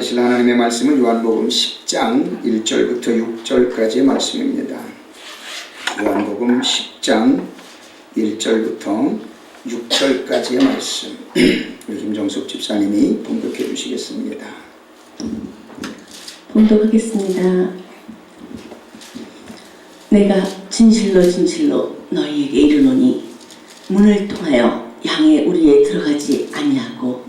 하실 하나님의 말씀은 요한복음 10장 1절부터 6절까지의 말씀입니다. 요한복음 10장 1절부터 6절까지의 말씀. 우리 김정숙 집사님이 봉독해 주시겠습니다. 봉독하겠습니다. 내가 진실로 진실로 너희에게 이르노니 문을 통하여 양의 우리에 들어가지 아니하고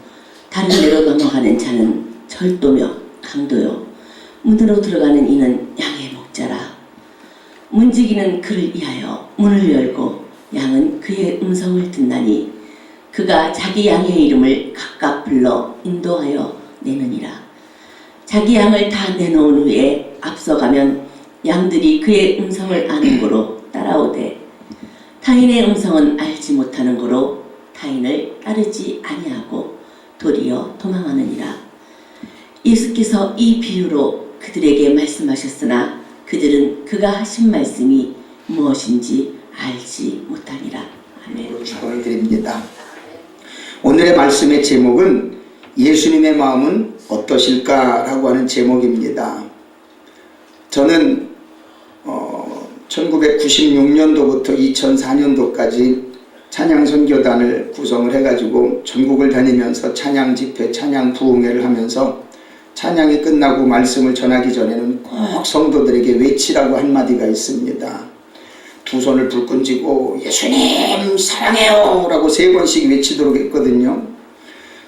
다른 데로 넘어가는 자는 절도며 강도요 문으로 들어가는 이는 양의 목자라. 문지기는 그를 위하여 문을 열고 양은 그의 음성을 듣나니 그가 자기 양의 이름을 각각 불러 인도하여 내느니라. 자기 양을 다 내놓은 후에 앞서가면 양들이 그의 음성을 아는 고로 따라오되 타인의 음성은 알지 못하는 고로 타인을 따르지 아니하고 도리어 도망하느니라. 예수께서 이 비유로 그들에게 말씀하셨으나 그들은 그가 하신 말씀이 무엇인지 알지 못하니라. 아멘. 축원을 드립니다. 오늘의 말씀의 제목은 예수님의 마음은 어떠실까라고 하는 제목입니다. 저는 1996년도부터 2004년도까지 찬양 선교단을 구성을 해가지고 전국을 다니면서 찬양 집회, 찬양 부흥회를 하면서 찬양이 끝나고 말씀을 전하기 전에는 꼭 성도들에게 외치라고 한마디가 있습니다. 두 손을 불끈 쥐고 예수님 사랑해요 라고 3번씩 외치도록 했거든요.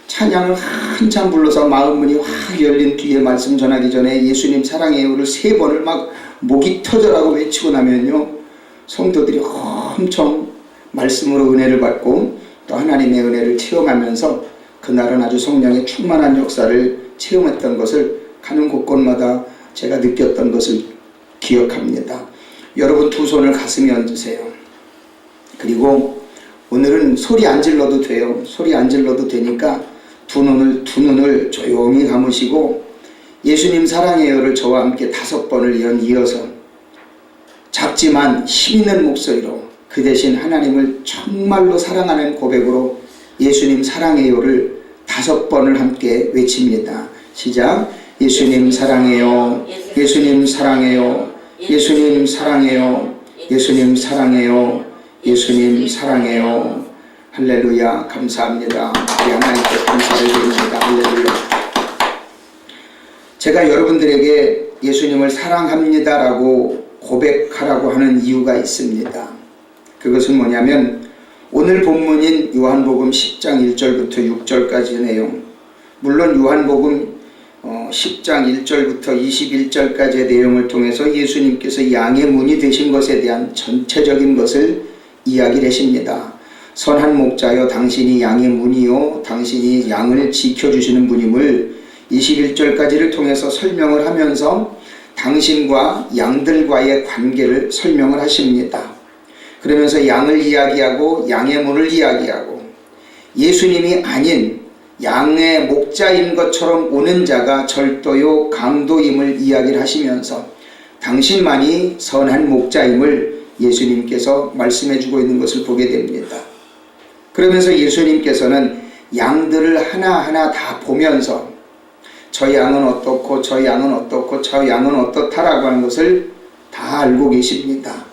찬양을 한참 불러서 마음문이 확 열린 뒤에 말씀 전하기 전에 예수님 사랑해요를 3번을 막 목이 터져라고 외치고 나면요, 성도들이 엄청 말씀으로 은혜를 받고 또 하나님의 은혜를 체험하면서 그날은 아주 성령의 충만한 역사를 체험했던 것을 가는 곳곳마다 제가 느꼈던 것을 기억합니다. 여러분 두 손을 가슴에 얹으세요. 그리고 오늘은 소리 안 질러도 돼요. 소리 안 질러도 되니까 두 눈을 조용히 감으시고 예수님 사랑해요를 저와 함께 5번을 이어서 작지만 힘있는 목소리로 그 대신 하나님을 정말로 사랑하는 고백으로 예수님 사랑해요를 5번을 함께 외칩니다. 시작. 예수님 사랑해요. 예수님 사랑해요. 예수님 사랑해요. 예수님 사랑해요. 예수님 사랑해요. 할렐루야. 감사합니다. 우리 하나님께 감사를 드립니다. 할렐루야. 제가 여러분들에게 예수님을 사랑합니다라고 고백하라고 하는 이유가 있습니다. 그것은 뭐냐면 오늘 본문인 요한복음 10장 1절부터 6절까지의 내용, 물론 요한복음 10장 1절부터 21절까지의 내용을 통해서 예수님께서 양의 문이 되신 것에 대한 전체적인 것을 이야기를 하십니다. 선한 목자여 당신이 양의 문이요 당신이 양을 지켜주시는 분임을 21절까지를 통해서 설명을 하면서 당신과 양들과의 관계를 설명을 하십니다. 그러면서 양을 이야기하고 양의 문을 이야기하고 예수님이 아닌 양의 목자인 것처럼 오는 자가 절도요 강도임을 이야기를 하시면서 당신만이 선한 목자임을 예수님께서 말씀해 주고 있는 것을 보게 됩니다. 그러면서 예수님께서는 양들을 하나하나 다 보면서 저 양은 어떻고 저 양은 어떻고 저 양은 어떻다라고 하는 것을 다 알고 계십니다.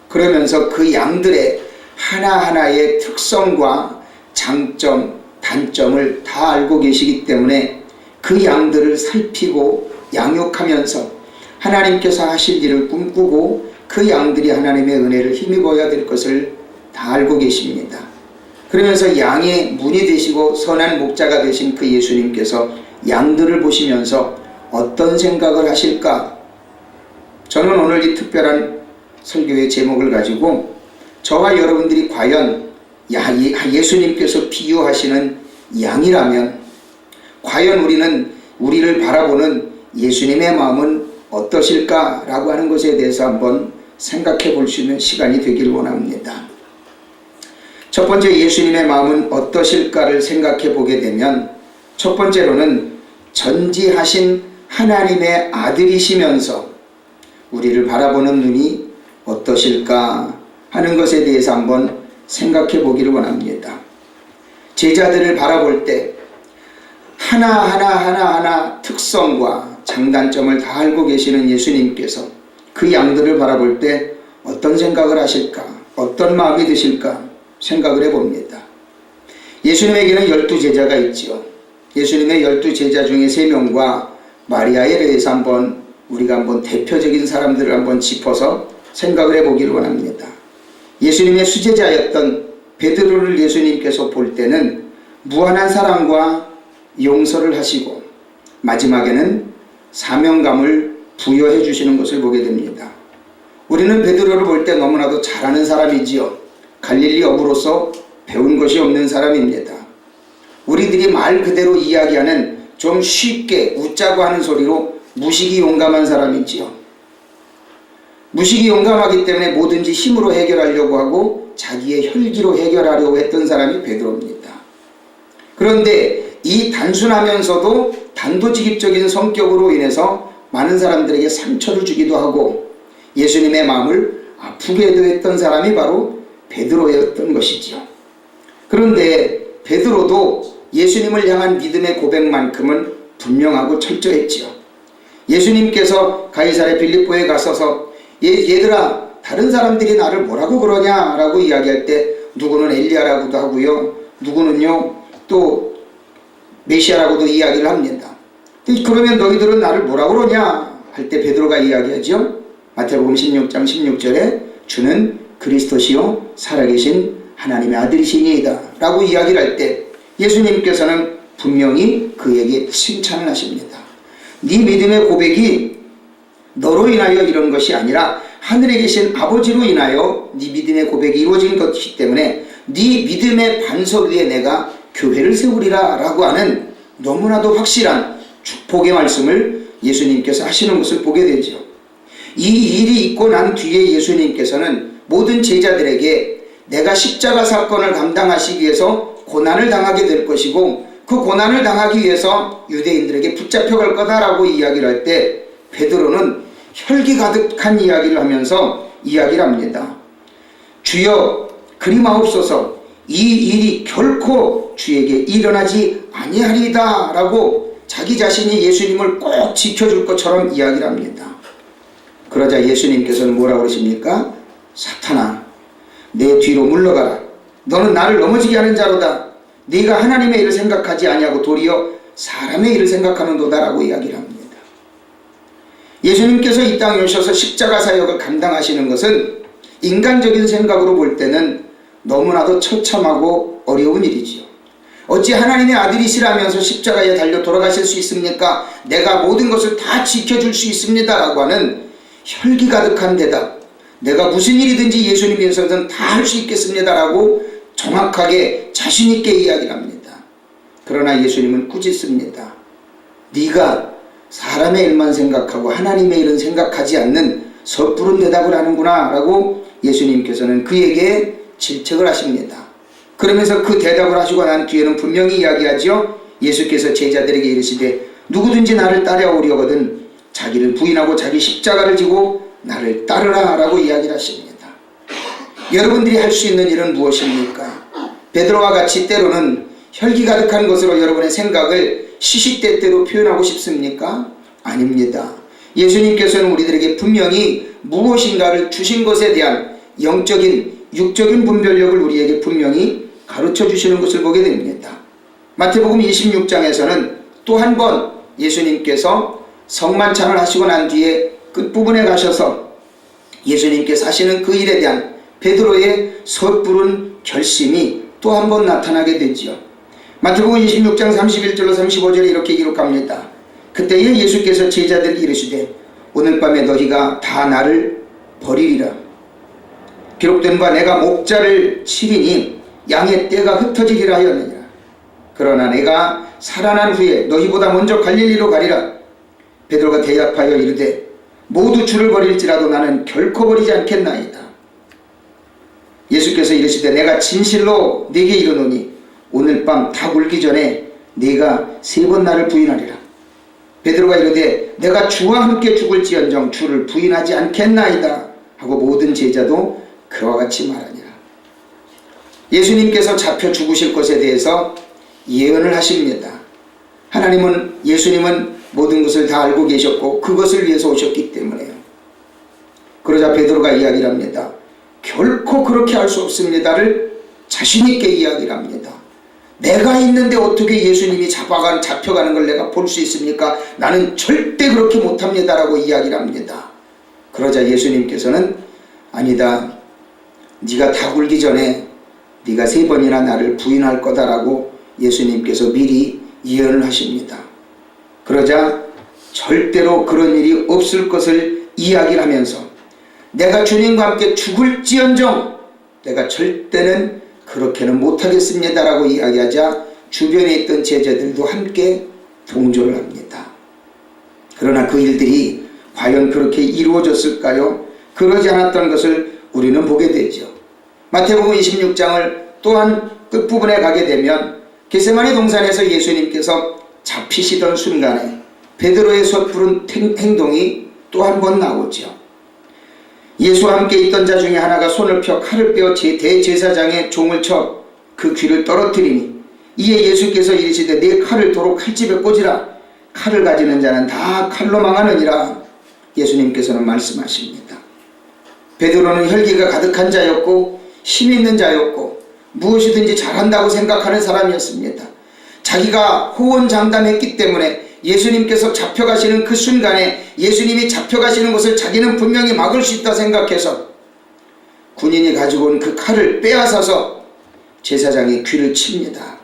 그러면서 그 양들의 하나하나의 특성과 장점, 단점을 다 알고 계시기 때문에 그 양들을 살피고 양육하면서 하나님께서 하실 일을 꿈꾸고 그 양들이 하나님의 은혜를 힘입어야 될 것을 다 알고 계십니다. 그러면서 양의 문이 되시고 선한 목자가 되신 그 예수님께서 양들을 보시면서 어떤 생각을 하실까? 저는 오늘 이 특별한 설교의 제목을 가지고 저와 여러분들이 과연 예수님께서 비유하시는 양이라면 과연 우리를 바라보는 예수님의 마음은 어떠실까라고 하는 것에 대해서 한번 생각해 볼 수 있는 시간이 되길 원합니다. 첫 번째 예수님의 마음은 어떠실까를 생각해 보게 되면 첫 번째로는 전지하신 하나님의 아들이시면서 우리를 바라보는 눈이 어떠실까 하는 것에 대해서 한번 생각해 보기를 원합니다. 제자들을 바라볼 때 하나하나 특성과 장단점을 다 알고 계시는 예수님께서 그 양들을 바라볼 때 어떤 생각을 하실까? 어떤 마음이 드실까? 생각을 해봅니다. 예수님에게는 12제자가 있지요. 예수님의 12제자 중에 3명과 마리아에 대해서 우리가 한번 대표적인 사람들을 한번 짚어서 생각을 해보기를 원합니다. 예수님의 수제자였던 베드로를 예수님께서 볼 때는 무한한 사랑과 용서를 하시고 마지막에는 사명감을 부여해 주시는 것을 보게 됩니다. 우리는 베드로를 볼 때 너무나도 잘하는 사람이지요. 갈릴리 어부로서 배운 것이 없는 사람입니다. 우리들이 말 그대로 이야기하는 좀 쉽게 웃자고 하는 소리로 무식이 용감한 사람이지요. 무식이 용감하기 때문에 뭐든지 힘으로 해결하려고 하고 자기의 혈기로 해결하려고 했던 사람이 베드로입니다. 그런데 이 단순하면서도 단도직입적인 성격으로 인해서 많은 사람들에게 상처를 주기도 하고 예수님의 마음을 아프게도 했던 사람이 바로 베드로였던 것이지요. 그런데 베드로도 예수님을 향한 믿음의 고백만큼은 분명하고 철저했지요. 예수님께서 가이사랴 빌립보에 가서서 얘들아 다른 사람들이 나를 뭐라고 그러냐라고 이야기할 때 누구는 엘리야라고도 하고요. 누구는요 또 메시아라고도 이야기를 합니다. 그러면 너희들은 나를 뭐라고 그러냐 할 때 베드로가 이야기하죠. 마태복음 16장 16절에 주는 그리스도시요 살아계신 하나님의 아들이시니이다 라고 이야기를 할 때 예수님께서는 분명히 그에게 칭찬을 하십니다. 네 믿음의 고백이 너로 인하여 이런 것이 아니라 하늘에 계신 아버지로 인하여 네 믿음의 고백이 이루어진 것이기 때문에 네 믿음의 반석 위에 내가 교회를 세우리라 라고 하는 너무나도 확실한 축복의 말씀을 예수님께서 하시는 것을 보게 되죠. 이 일이 있고 난 뒤에 예수님께서는 모든 제자들에게 내가 십자가 사건을 감당하시기 위해서 고난을 당하게 될 것이고 그 고난을 당하기 위해서 유대인들에게 붙잡혀갈 거다라고 이야기를 할 때 베드로는 혈기 가득한 이야기를 하면서 이야기를 합니다. 주여 그리 마옵소서 이 일이 결코 주에게 일어나지 아니하리이다 라고 자기 자신이 예수님을 꼭 지켜줄 것처럼 이야기를 합니다. 그러자 예수님께서는 뭐라고 그러십니까? 사탄아 내 뒤로 물러가라. 너는 나를 넘어지게 하는 자로다. 네가 하나님의 일을 생각하지 아니하고 도리어 사람의 일을 생각하는도다 라고 이야기를 합니다. 예수님께서 이 땅에 오셔서 십자가 사역을 감당하시는 것은 인간적인 생각으로 볼 때는 너무나도 처참하고 어려운 일이지요. 어찌 하나님의 아들이시라면서 십자가에 달려 돌아가실 수 있습니까? 내가 모든 것을 다 지켜줄 수 있습니다 라고 하는 혈기 가득한 대답, 내가 무슨 일이든지 예수님 위해서는 다 할 수 있겠습니다 라고 정확하게 자신있게 이야기를 합니다. 그러나 예수님은 꾸짖습니다. 네가 사람의 일만 생각하고 하나님의 일은 생각하지 않는 섣부른 대답을 하는구나 라고 예수님께서는 그에게 질책을 하십니다. 그러면서 그 대답을 하시고 난 뒤에는 분명히 이야기하죠. 예수께서 제자들에게 이르시되 누구든지 나를 따라오려거든 자기를 부인하고 자기 십자가를 지고 나를 따르라 라고 이야기를 하십니다. 여러분들이 할 수 있는 일은 무엇입니까? 베드로와 같이 때로는 혈기 가득한 것으로 여러분의 생각을 시시때때로 표현하고 싶습니까? 아닙니다. 예수님께서는 우리들에게 분명히 무엇인가를 주신 것에 대한 영적인 육적인 분별력을 우리에게 분명히 가르쳐 주시는 것을 보게 됩니다. 마태복음 26장에서는 또 한 번 예수님께서 성만찬을 하시고 난 뒤에 끝부분에 가셔서 예수님께서 하시는 그 일에 대한 베드로의 섣부른 결심이 또 한 번 나타나게 되지요. 마태복음 26장 31절로 35절에 이렇게 기록합니다. 그때에 예수께서 제자들에게 이르시되 오늘 밤에 너희가 다 나를 버리리라. 기록된 바 내가 목자를 치리니 양의 떼가 흩어지리라 하였느니라. 그러나 내가 살아난 후에 너희보다 먼저 갈릴리로 가리라. 베드로가 대답하여 이르되 모두 주를 버릴지라도 나는 결코 버리지 않겠나이다. 예수께서 이르시되 내가 진실로 네게 이르노니 오늘 밤 다 울기 전에 네가 3번 나를 부인하리라. 베드로가 이르되 내가 주와 함께 죽을지언정 주를 부인하지 않겠나이다 하고 모든 제자도 그와 같이 말하니라. 예수님께서 잡혀 죽으실 것에 대해서 예언을 하십니다. 예수님은 모든 것을 다 알고 계셨고 그것을 위해서 오셨기 때문에요. 그러자 베드로가 이야기를 합니다. 결코 그렇게 할 수 없습니다를 자신 있게 이야기를 합니다. 내가 있는데 어떻게 예수님이 잡혀가는 걸 내가 볼 수 있습니까? 나는 절대 그렇게 못합니다라고 이야기를 합니다. 그러자 예수님께서는 아니다. 네가 다 굴기 전에 네가 3번이나 나를 부인할 거다라고 예수님께서 미리 예언을 하십니다. 그러자 절대로 그런 일이 없을 것을 이야기를 하면서 내가 주님과 함께 죽을지언정 내가 절대는 그렇게는 못하겠습니다라고 이야기하자 주변에 있던 제자들도 함께 동조를 합니다. 그러나 그 일들이 과연 그렇게 이루어졌을까요? 그러지 않았던 것을 우리는 보게 되죠. 마태복음 26장을 또한 끝부분에 가게 되면 겟세마네 동산에서 예수님께서 잡히시던 순간에 베드로의 섣부른 행동이 또 한 번 나오죠. 예수와 함께 있던 자 중에 하나가 손을 펴 칼을 빼어 대제사장의 종을 쳐 그 귀를 떨어뜨리니 이에 예수께서 이르시되 네 칼을 도로 칼집에 꽂으라. 칼을 가지는 자는 다 칼로 망하느니라. 예수님께서는 말씀하십니다. 베드로는 혈기가 가득한 자였고 힘 있는 자였고 무엇이든지 잘한다고 생각하는 사람이었습니다. 자기가 호언장담했기 때문에 예수님께서 잡혀가시는 그 순간에 예수님이 잡혀가시는 것을 자기는 분명히 막을 수 있다 생각해서 군인이 가지고 온 그 칼을 빼앗아서 제사장의 귀를 칩니다.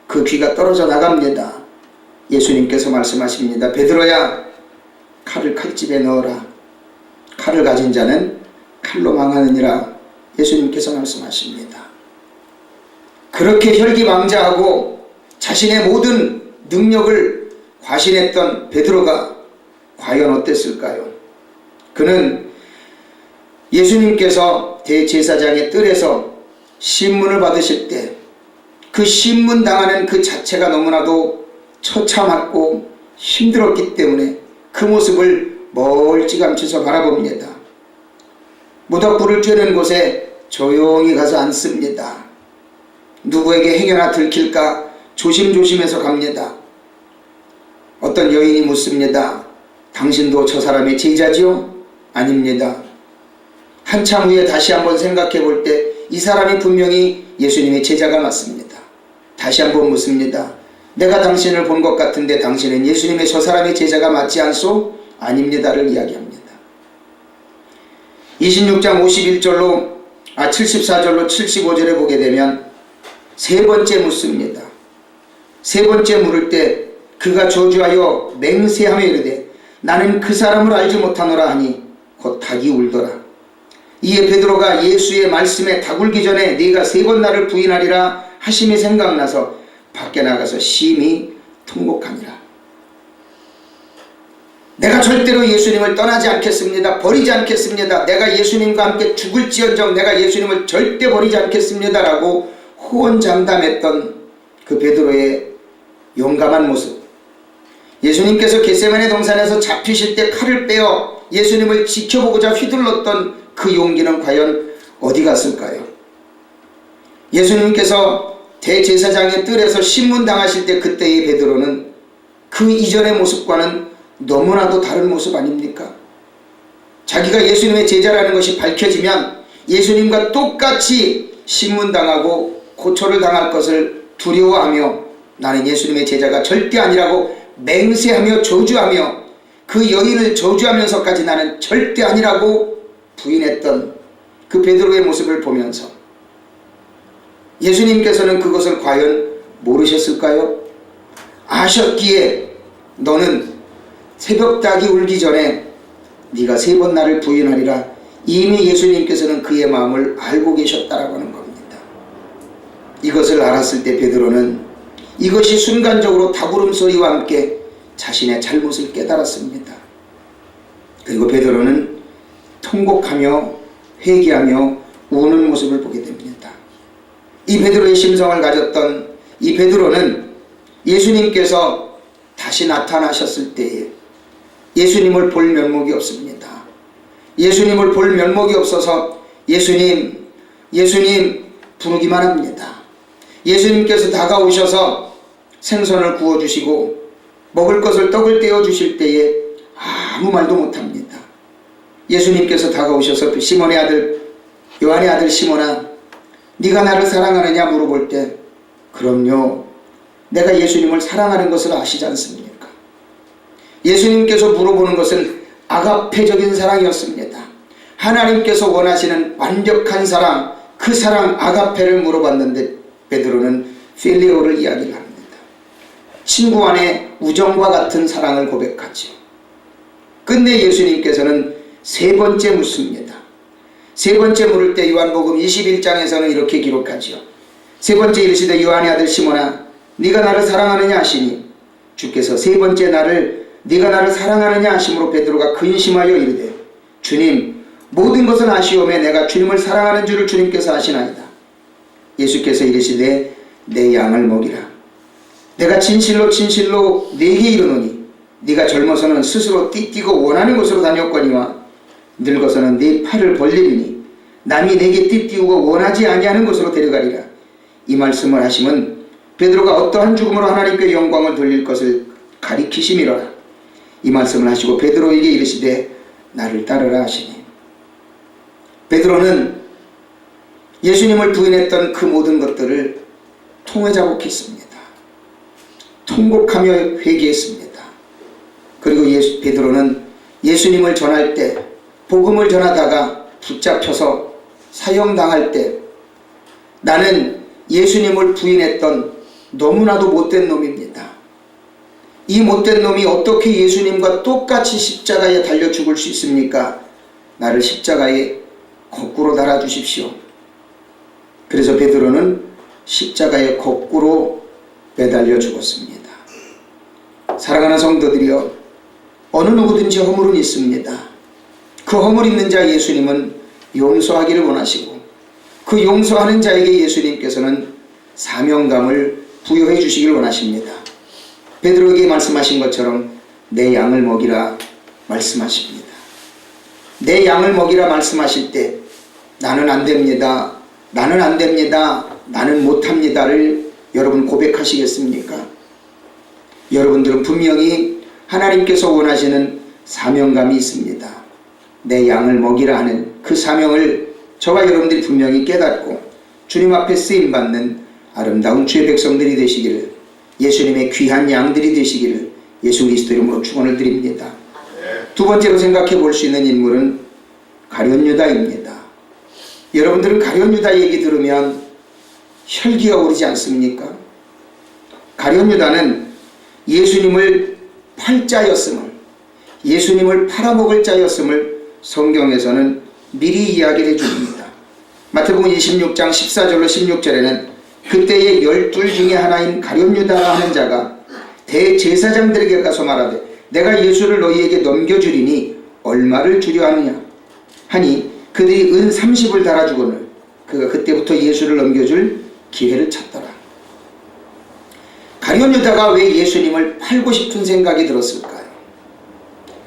그 귀가 떨어져 나갑니다. 예수님께서 말씀하십니다. 베드로야, 칼을 칼집에 넣어라. 칼을 가진 자는 칼로 망하느니라. 예수님께서 말씀하십니다. 그렇게 혈기방자하고 자신의 모든 능력을 과신했던 베드로가 과연 어땠을까요? 그는 예수님께서 대제사장의 뜰에서 신문을 받으실 때 그 신문 당하는 그 자체가 너무나도 처참했고 힘들었기 때문에 그 모습을 멀찌감치서 바라봅니다. 모닥불을 쬐는 곳에 조용히 가서 앉습니다. 누구에게 행여나 들킬까 조심조심해서 갑니다. 어떤 여인이 묻습니다. 당신도 저 사람의 제자지요? 아닙니다. 한참 후에 다시 한번 생각해 볼 때 이 사람이 분명히 예수님의 제자가 맞습니다. 다시 한번 묻습니다. 내가 당신을 본 것 같은데 당신은 예수님의 저 사람의 제자가 맞지 않소? 아닙니다를 이야기합니다. 26장 74절로 75절에 보게 되면 세 번째 묻습니다. 세 번째 물을 때 그가 저주하여 맹세하며 이르되 나는 그 사람을 알지 못하노라 하니 곧 닭이 울더라. 이에 베드로가 예수의 말씀에 닭 울기 전에 네가 3번 나를 부인하리라 하심이 생각나서 밖에 나가서 심히 통곡하니라. 내가 절대로 예수님을 떠나지 않겠습니다. 버리지 않겠습니다. 내가 예수님과 함께 죽을지언정 내가 예수님을 절대 버리지 않겠습니다 라고 호언장담했던 그 베드로의 용감한 모습. 예수님께서 겟세마네 동산에서 잡히실 때 칼을 빼어 예수님을 지켜보고자 휘둘렀던 그 용기는 과연 어디 갔을까요? 예수님께서 대제사장의 뜰에서 신문당하실 때 그때의 베드로는 그 이전의 모습과는 너무나도 다른 모습 아닙니까? 자기가 예수님의 제자라는 것이 밝혀지면 예수님과 똑같이 신문당하고 고초를 당할 것을 두려워하며 나는 예수님의 제자가 절대 아니라고 맹세하며 저주하며 그 여인을 저주하면서까지 나는 절대 아니라고 부인했던 그 베드로의 모습을 보면서 예수님께서는 그것을 과연 모르셨을까요? 아셨기에 너는 새벽닭이 울기 전에 네가 3번 나를 부인하리라. 이미 예수님께서는 그의 마음을 알고 계셨다라고 하는 겁니다. 이것을 알았을 때 베드로는 이것이 순간적으로 닭울음소리와 함께 자신의 잘못을 깨달았습니다. 그리고 베드로는 통곡하며 회개하며 우는 모습을 보게 됩니다. 이 베드로의 심성을 가졌던 이 베드로는 예수님께서 다시 나타나셨을 때에 예수님을 볼 면목이 없습니다. 예수님을 볼 면목이 없어서 예수님 부르기만 합니다. 예수님께서 다가오셔서 생선을 구워주시고 먹을 것을 떡을 떼어주실 때에 아무 말도 못합니다. 예수님께서 다가오셔서 시몬의 아들 요한의 아들 시몬아 네가 나를 사랑하느냐 물어볼 때 그럼요 내가 예수님을 사랑하는 것을 아시지 않습니까? 예수님께서 물어보는 것은 아가페적인 사랑이었습니다. 하나님께서 원하시는 완벽한 사랑, 그 사랑 아가페를 물어봤는데 베드로는 필리오를 이야기를 합니다. 친구 안에 우정과 같은 사랑을 고백하죠. 끝내 예수님께서는 세 번째 묻습니다. 세 번째 물을 때 요한복음 21장에서는 이렇게 기록하죠. 세 번째 이르시되 요한의 아들 시몬아 네가 나를 사랑하느냐 하시니 주께서 세 번째 네가 나를 사랑하느냐 하심으로 베드로가 근심하여 이르되 주님 모든 것은 아시오매 내가 주님을 사랑하는 줄을 주님께서 아시나이다. 예수께서 이르시되 내 양을 먹이라. 내가 진실로 진실로 네게 이르노니 네가 젊어서는 스스로 띠띠고 원하는 곳으로 다녔거니와 늙어서는 네 팔을 벌리리니 남이 내게 띠띠우고 원하지 아니하는 곳으로 데려가리라. 이 말씀을 하심은 베드로가 어떠한 죽음으로 하나님께 영광을 돌릴 것을 가리키심이로라. 이 말씀을 하시고 베드로에게 이르시되 나를 따르라 하시니 베드로는 예수님을 부인했던 그 모든 것들을 통회자복했습니다. 통곡하며 회개했습니다. 그리고 베드로는 예수님을 전할 때 복음을 전하다가 붙잡혀서 사형당할 때 나는 예수님을 부인했던 너무나도 못된 놈입니다. 이 못된 놈이 어떻게 예수님과 똑같이 십자가에 달려 죽을 수 있습니까? 나를 십자가에 거꾸로 달아주십시오. 그래서 베드로는 십자가에 거꾸로 매달려 죽었습니다. 사랑하는 성도들이여, 어느 누구든지 허물은 있습니다. 그 허물 있는 자 예수님은 용서하기를 원하시고 그 용서하는 자에게 예수님께서는 사명감을 부여해 주시기를 원하십니다. 베드로에게 말씀하신 것처럼 내 양을 먹이라 말씀하십니다. 내 양을 먹이라 말씀하실 때 나는 안 됩니다. 나는 안 됩니다. 나는 못합니다를 여러분 고백하시겠습니까? 여러분들은 분명히 하나님께서 원하시는 사명감이 있습니다. 내 양을 먹이라 하는 그 사명을 저와 여러분들이 분명히 깨닫고 주님 앞에 쓰임받는 아름다운 주의 백성들이 되시기를, 예수님의 귀한 양들이 되시기를 예수 그리스도 이름으로 축원을 드립니다. 두 번째로 생각해 볼 수 있는 인물은 가룟 유다입니다. 여러분들은 가룟 유다 얘기 들으면 혈기가 오르지 않습니까? 가룟 유다는 예수님을 팔 자였음을, 예수님을 팔아먹을 자였음을 성경에서는 미리 이야기를 해줍니다. 마태복음 26장 14절로 16절에는 그때의 12 중에 하나인 가룟 유다라 하는 자가 대제사장들에게 가서 말하되 내가 예수를 너희에게 넘겨주리니 얼마를 주려 하느냐 하니 그들이 은 30을 달아주거늘 그가 그때부터 예수를 넘겨줄 기회를 찾더라. 가룟 유다가 왜 예수님을 팔고 싶은 생각이 들었을까요?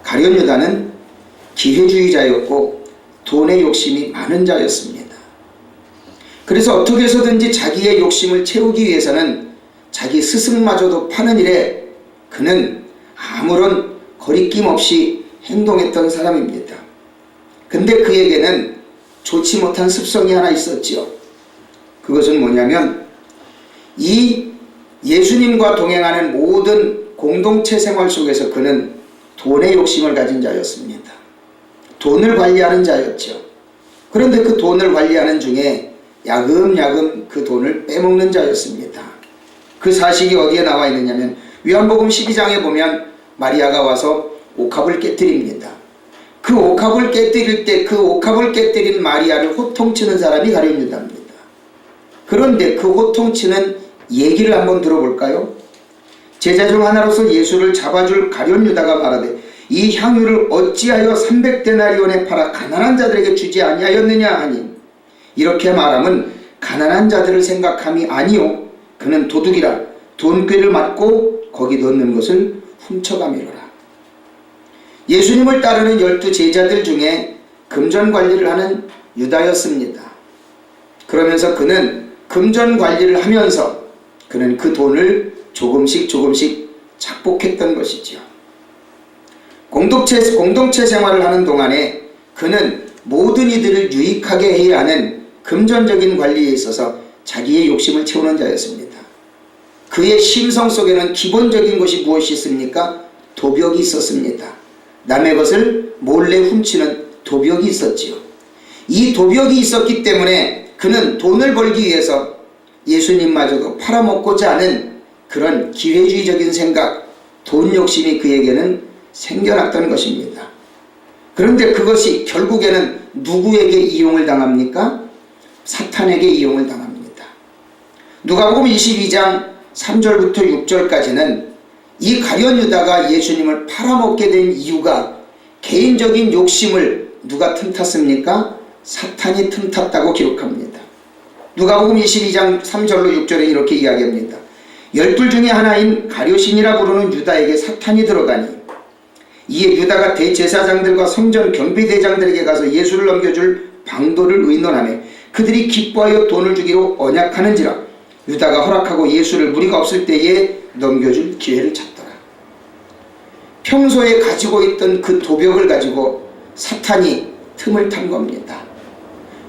가룟 유다는 기회주의자였고 돈의 욕심이 많은 자였습니다. 그래서 어떻게 해서든지 자기의 욕심을 채우기 위해서는 자기 스승마저도 파는 일에 그는 아무런 거리낌 없이 행동했던 사람입니다. 근데 그에게는 좋지 못한 습성이 하나 있었지요. 그것은 뭐냐면 이 예수님과 동행하는 모든 공동체 생활 속에서 그는 돈의 욕심을 가진 자였습니다. 돈을 관리하는 자였죠. 그런데 그 돈을 관리하는 중에 야금야금 그 돈을 빼먹는 자였습니다. 그 사실이 어디에 나와 있느냐면 요한복음 12장에 보면 마리아가 와서 옥합을 깨뜨립니다. 그 옥합을 깨뜨릴 때 그 옥합을 깨뜨린 마리아를 호통치는 사람이 가룟 유다입니다. 그런데 그 호통치는 얘기를 한번 들어볼까요? 제자 중 하나로서 예수를 잡아줄 가룟 유다가 말하되 이 향유를 어찌하여 300데나리온에 팔아 가난한 자들에게 주지 아니하였느냐 하니 이렇게 말함은 가난한 자들을 생각함이 아니요 그는 도둑이라 돈꾀를 맞고 거기 넣는 것을 훔쳐가미로라. 예수님을 따르는 12 제자들 중에 금전 관리를 하는 유다였습니다. 그러면서 그는 금전 관리를 하면서 그는 그 돈을 조금씩 착복했던 것이지요. 공동체 생활을 하는 동안에 그는 모든 이들을 유익하게 해야 하는 금전적인 관리에 있어서 자기의 욕심을 채우는 자였습니다. 그의 심성 속에는 기본적인 것이 무엇이 있습니까? 도벽이 있었습니다. 남의 것을 몰래 훔치는 도벽이 있었지요. 이 도벽이 있었기 때문에 그는 돈을 벌기 위해서 예수님마저도 팔아먹고자 하는 그런 기회주의적인 생각, 돈 욕심이 그에게는 생겨났던 것입니다. 그런데 그것이 결국에는 누구에게 이용을 당합니까? 사탄에게 이용을 당합니다. 누가복음 22장 3절부터 6절까지는 이 가룟 유다가 예수님을 팔아먹게 된 이유가 개인적인 욕심을 누가 틈탔습니까? 사탄이 틈탔다고 기록합니다. 누가복음 22장 3절로 6절에 이렇게 이야기합니다. 12 중에 하나인 가룟신이라 부르는 유다에게 사탄이 들어가니 이에 유다가 대제사장들과 성전 경비대장들에게 가서 예수를 넘겨줄 방도를 의논하며 그들이 기뻐하여 돈을 주기로 언약하는지라. 유다가 허락하고 예수를 무리가 없을 때에 넘겨줄 기회를 찾더라. 평소에 가지고 있던 그 도벽을 가지고 사탄이 틈을 탄 겁니다.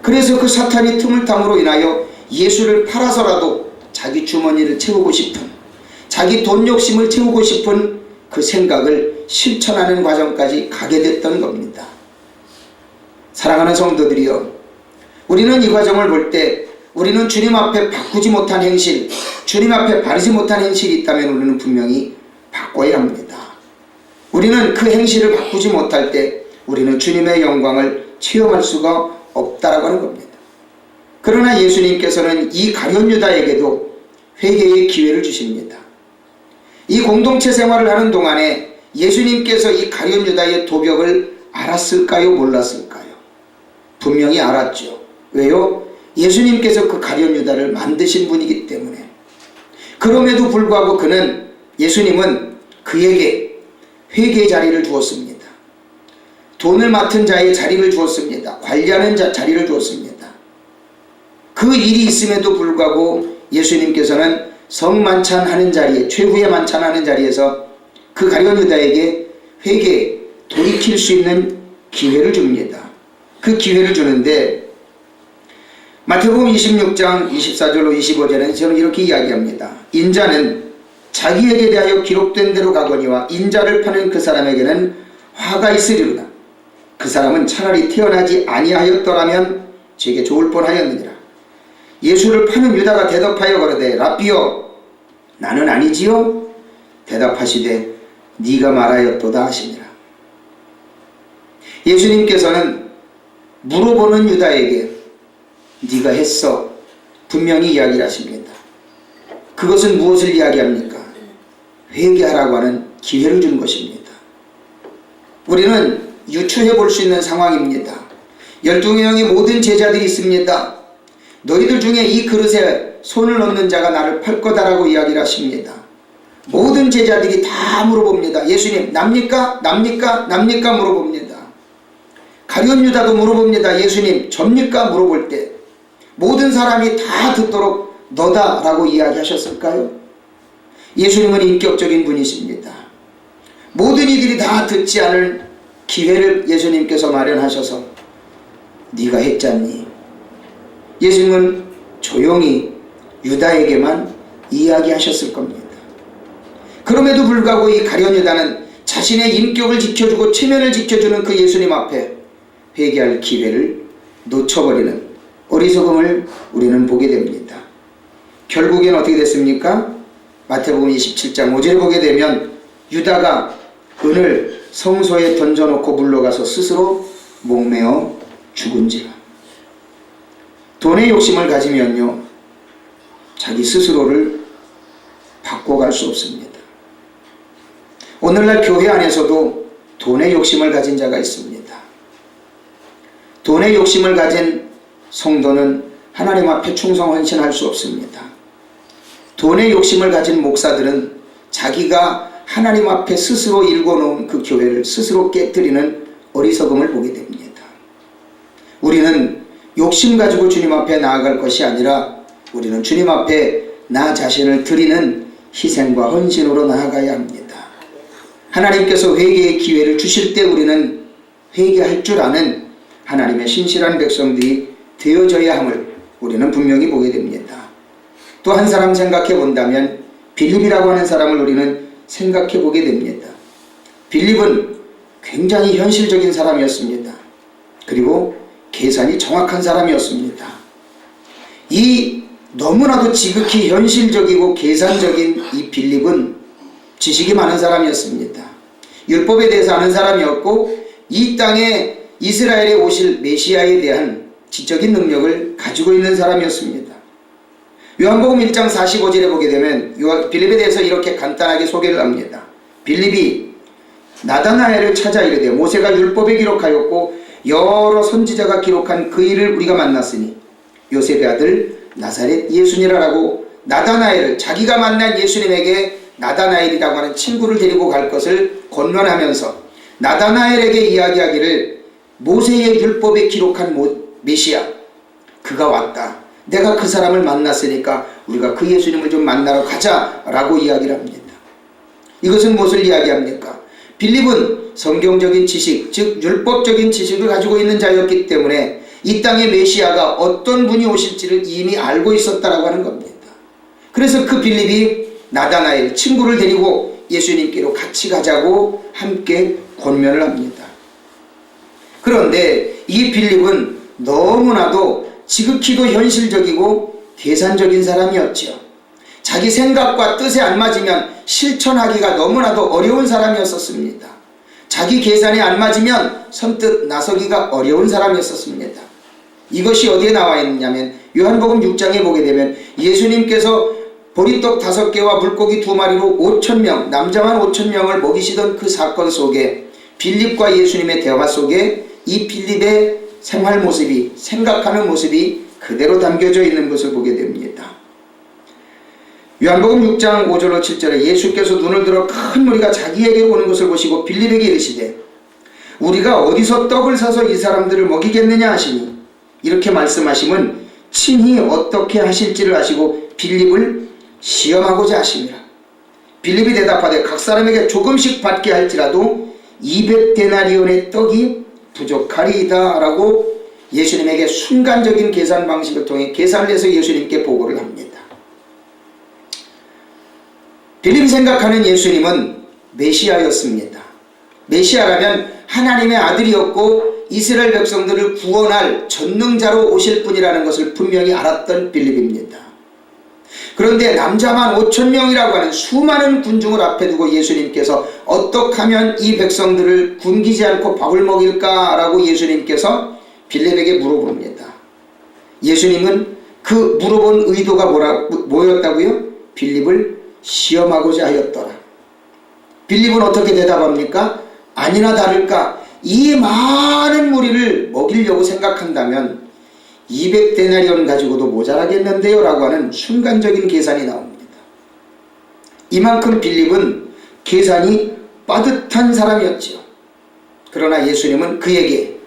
그래서 그 사탄이 틈을 탐으로 인하여 예수를 팔아서라도 자기 주머니를 채우고 싶은, 자기 돈 욕심을 채우고 싶은 그 생각을 실천하는 과정까지 가게 됐던 겁니다. 사랑하는 성도들이여, 우리는 이 과정을 볼 때 우리는 주님 앞에 바꾸지 못한 행실, 주님 앞에 바르지 못한 행실이 있다면 우리는 분명히 바꿔야 합니다. 우리는 그 행실을 바꾸지 못할 때 우리는 주님의 영광을 체험할 수가 없다라고 하는 겁니다. 그러나 예수님께서는 이 가룟 유다에게도 회개의 기회를 주십니다. 이 공동체 생활을 하는 동안에 예수님께서 이 가룟 유다의 도벽을 알았을까요? 몰랐을까요? 분명히 알았죠. 왜요? 예수님께서 그 가룟 유다를 만드신 분이기 때문에. 그럼에도 불구하고 예수님은 그에게 회개의 자리를 주었습니다. 돈을 맡은 자의 자리를 주었습니다. 관리하는 자리를 주었습니다. 그 일이 있음에도 불구하고 예수님께서는 성만찬하는 자리에, 최후의 만찬하는 자리에서 그 가룟 유다에게 회개, 돌이킬 수 있는 기회를 줍니다. 그 기회를 주는데 마태복음 26장 24절로 25절에는 저는 이렇게 이야기합니다. 인자는 자기에게 대하여 기록된 대로 가거니와 인자를 파는 그 사람에게는 화가 있으리로다. 그 사람은 차라리 태어나지 아니하였더라면 제게 좋을 뻔하였느니라. 예수를 파는 유다가 대답하여 가로되 라삐여 나는 아니지요? 대답하시되 네가 말하였도다 하시니라. 예수님께서는 물어보는 유다에게 네가 했어 분명히 이야기를 하십니다. 그것은 무엇을 이야기합니까? 회개하라고 하는 기회를 준 것입니다. 우리는 유추해 볼 수 있는 상황입니다. 12명의 모든 제자들이 있습니다. 너희들 중에 이 그릇에 손을 넣는 자가 나를 팔 거다라고 이야기를 하십니다. 모든 제자들이 다 물어봅니다. 예수님 납니까? 납니까? 납니까? 물어봅니다. 가룟 유다도 물어봅니다. 예수님 접니까? 물어볼 때 모든 사람이 다 듣도록 너다 라고 이야기하셨을까요? 예수님은 인격적인 분이십니다. 모든 이들이 다 듣지 않을 기회를 예수님께서 마련하셔서 네가 했잖니. 예수님은 조용히 유다에게만 이야기하셨을 겁니다. 그럼에도 불구하고 이 가룟 유다는 자신의 인격을 지켜주고 체면을 지켜주는 그 예수님 앞에 회개할 기회를 놓쳐버리는 어리석음을 우리는 보게 됩니다. 결국엔 어떻게 됐습니까? 마태복음 27장 5절에 보게 되면 유다가 은을 성소에 던져놓고 물러가서 스스로 목매어 죽은지라. 돈의 욕심을 가지면요 자기 스스로를 바꿔갈 수 없습니다. 오늘날 교회 안에서도 돈의 욕심을 가진 자가 있습니다. 돈의 욕심을 가진 성도는 하나님 앞에 충성 헌신할 수 없습니다. 돈의 욕심을 가진 목사들은 자기가 하나님 앞에 스스로 일궈놓은 그 교회를 스스로 깨뜨리는 어리석음을 보게 됩니다. 우리는 욕심 가지고 주님 앞에 나아갈 것이 아니라 우리는 주님 앞에 나 자신을 드리는 희생과 헌신으로 나아가야 합니다. 하나님께서 회개의 기회를 주실 때 우리는 회개할 줄 아는 하나님의 신실한 백성들이 되어져야 함을 우리는 분명히 보게 됩니다. 또 한 사람 생각해 본다면 빌립이라고 하는 사람을 우리는 생각해 보게 됩니다. 빌립은 굉장히 현실적인 사람이었습니다. 그리고 계산이 정확한 사람이었습니다. 이 너무나도 지극히 현실적이고 계산적인 이 빌립은 지식이 많은 사람이었습니다. 율법에 대해서 아는 사람이었고 이 땅에 이스라엘에 오실 메시아에 대한 지적인 능력을 가지고 있는 사람이었습니다. 요한복음 1장 45절에 보게 되면 빌립에 대해서 이렇게 간단하게 소개를 합니다. 빌립이 나다나엘을 찾아 이르되 모세가 율법에 기록하였고 여러 선지자가 기록한 그 일을 우리가 만났으니 요셉의 아들 나사렛 예수니라라고 나다나엘을 자기가 만난 예수님에게 나다나엘이라고 하는 친구를 데리고 갈 것을 권면하면서 나다나엘에게 이야기하기를 모세의 율법에 기록한 메시아 그가 왔다. 내가 그 사람을 만났으니까 우리가 그 예수님을 좀 만나러 가자라고 이야기를 합니다. 이것은 무엇을 이야기합니까? 빌립은 성경적인 지식, 즉 율법적인 지식을 가지고 있는 자였기 때문에 이 땅에 메시아가 어떤 분이 오실지를 이미 알고 있었다라고 하는 겁니다. 그래서 그 빌립이 나다나엘 친구를 데리고 예수님께로 같이 가자고 함께 권면을 합니다. 그런데 이 빌립은 너무나도 지극히도 현실적이고 계산적인 사람이었죠. 자기 생각과 뜻에 안 맞으면 실천하기가 너무나도 어려운 사람이었습니다. 자기 계산에 안 맞으면 선뜻 나서기가 어려운 사람이었습니다. 이것이 어디에 나와 있느냐면 요한복음 6장에 보게 되면 예수님께서 보리떡 5개와 물고기 2마리로 5,000명, 남자만 5,000명을 먹이시던 그 사건 속에 빌립과 예수님의 대화 속에 이 빌립의 생활 모습이, 생각하는 모습이 그대로 담겨져 있는 것을 보게 됩니다. 요한복음 6장 5절로 7절에 예수께서 눈을 들어 큰 무리가 자기에게 오는 것을 보시고 빌립에게 이르시되 우리가 어디서 떡을 사서 이 사람들을 먹이겠느냐 하시니 이렇게 말씀하심은 친히 어떻게 하실지를 아시고 빌립을 시험하고자 하심이라. 빌립이 대답하되 각 사람에게 조금씩 받게 할지라도 200데나리온의 떡이 부족하리이다 라고 예수님에게 순간적인 계산 방식을 통해 계산을 해서 예수님께 보고를 합니다. 빌립이 생각하는 예수님은 메시아였습니다. 메시아라면 하나님의 아들이었고 이스라엘 백성들을 구원할 전능자로 오실 분이라는 것을 분명히 알았던 빌립입니다. 그런데 남자만 5,000명이라고 하는 수많은 군중을 앞에 두고 예수님께서 어떻게 하면 이 백성들을 굶기지 않고 밥을 먹일까? 라고 예수님께서 빌립에게 물어봅니다. 예수님은 그 물어본 의도가 뭐였다고요? 빌립을 시험하고자 하였더라. 빌립은 어떻게 대답합니까? 아니나 다를까 이 많은 무리를 먹이려고 생각한다면 200데나리온 가지고도 모자라겠는데요 라고 하는 순간적인 계산이 나옵니다. 이만큼 빌립은 계산이 빠듯한 사람이었지요. 그러나 예수님은 그에게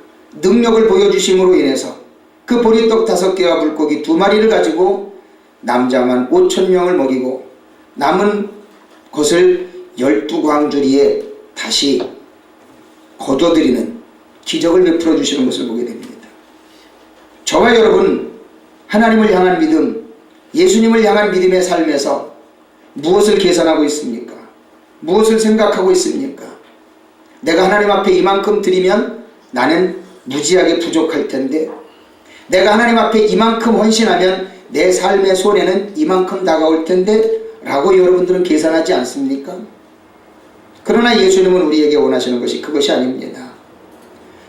능력을 보여주심으로 인해서 그 보리떡 5개와 물고기 2마리를 가지고 남자만 5,000명을 먹이고 남은 것을 12광주리에 다시 거둬들이는 기적을 베풀어 주시는 것을 보게 됩니다. 저와 여러분 하나님을 향한 믿음, 예수님을 향한 믿음의 삶에서 무엇을 계산하고 있습니까? 무엇을 생각하고 있습니까? 내가 하나님 앞에 이만큼 드리면 나는 무지하게 부족할 텐데, 내가 하나님 앞에 이만큼 헌신하면 내 삶의 손에는 이만큼 다가올 텐데 라고 여러분들은 계산하지 않습니까? 그러나 예수님은 우리에게 원하시는 것이 그것이 아닙니다.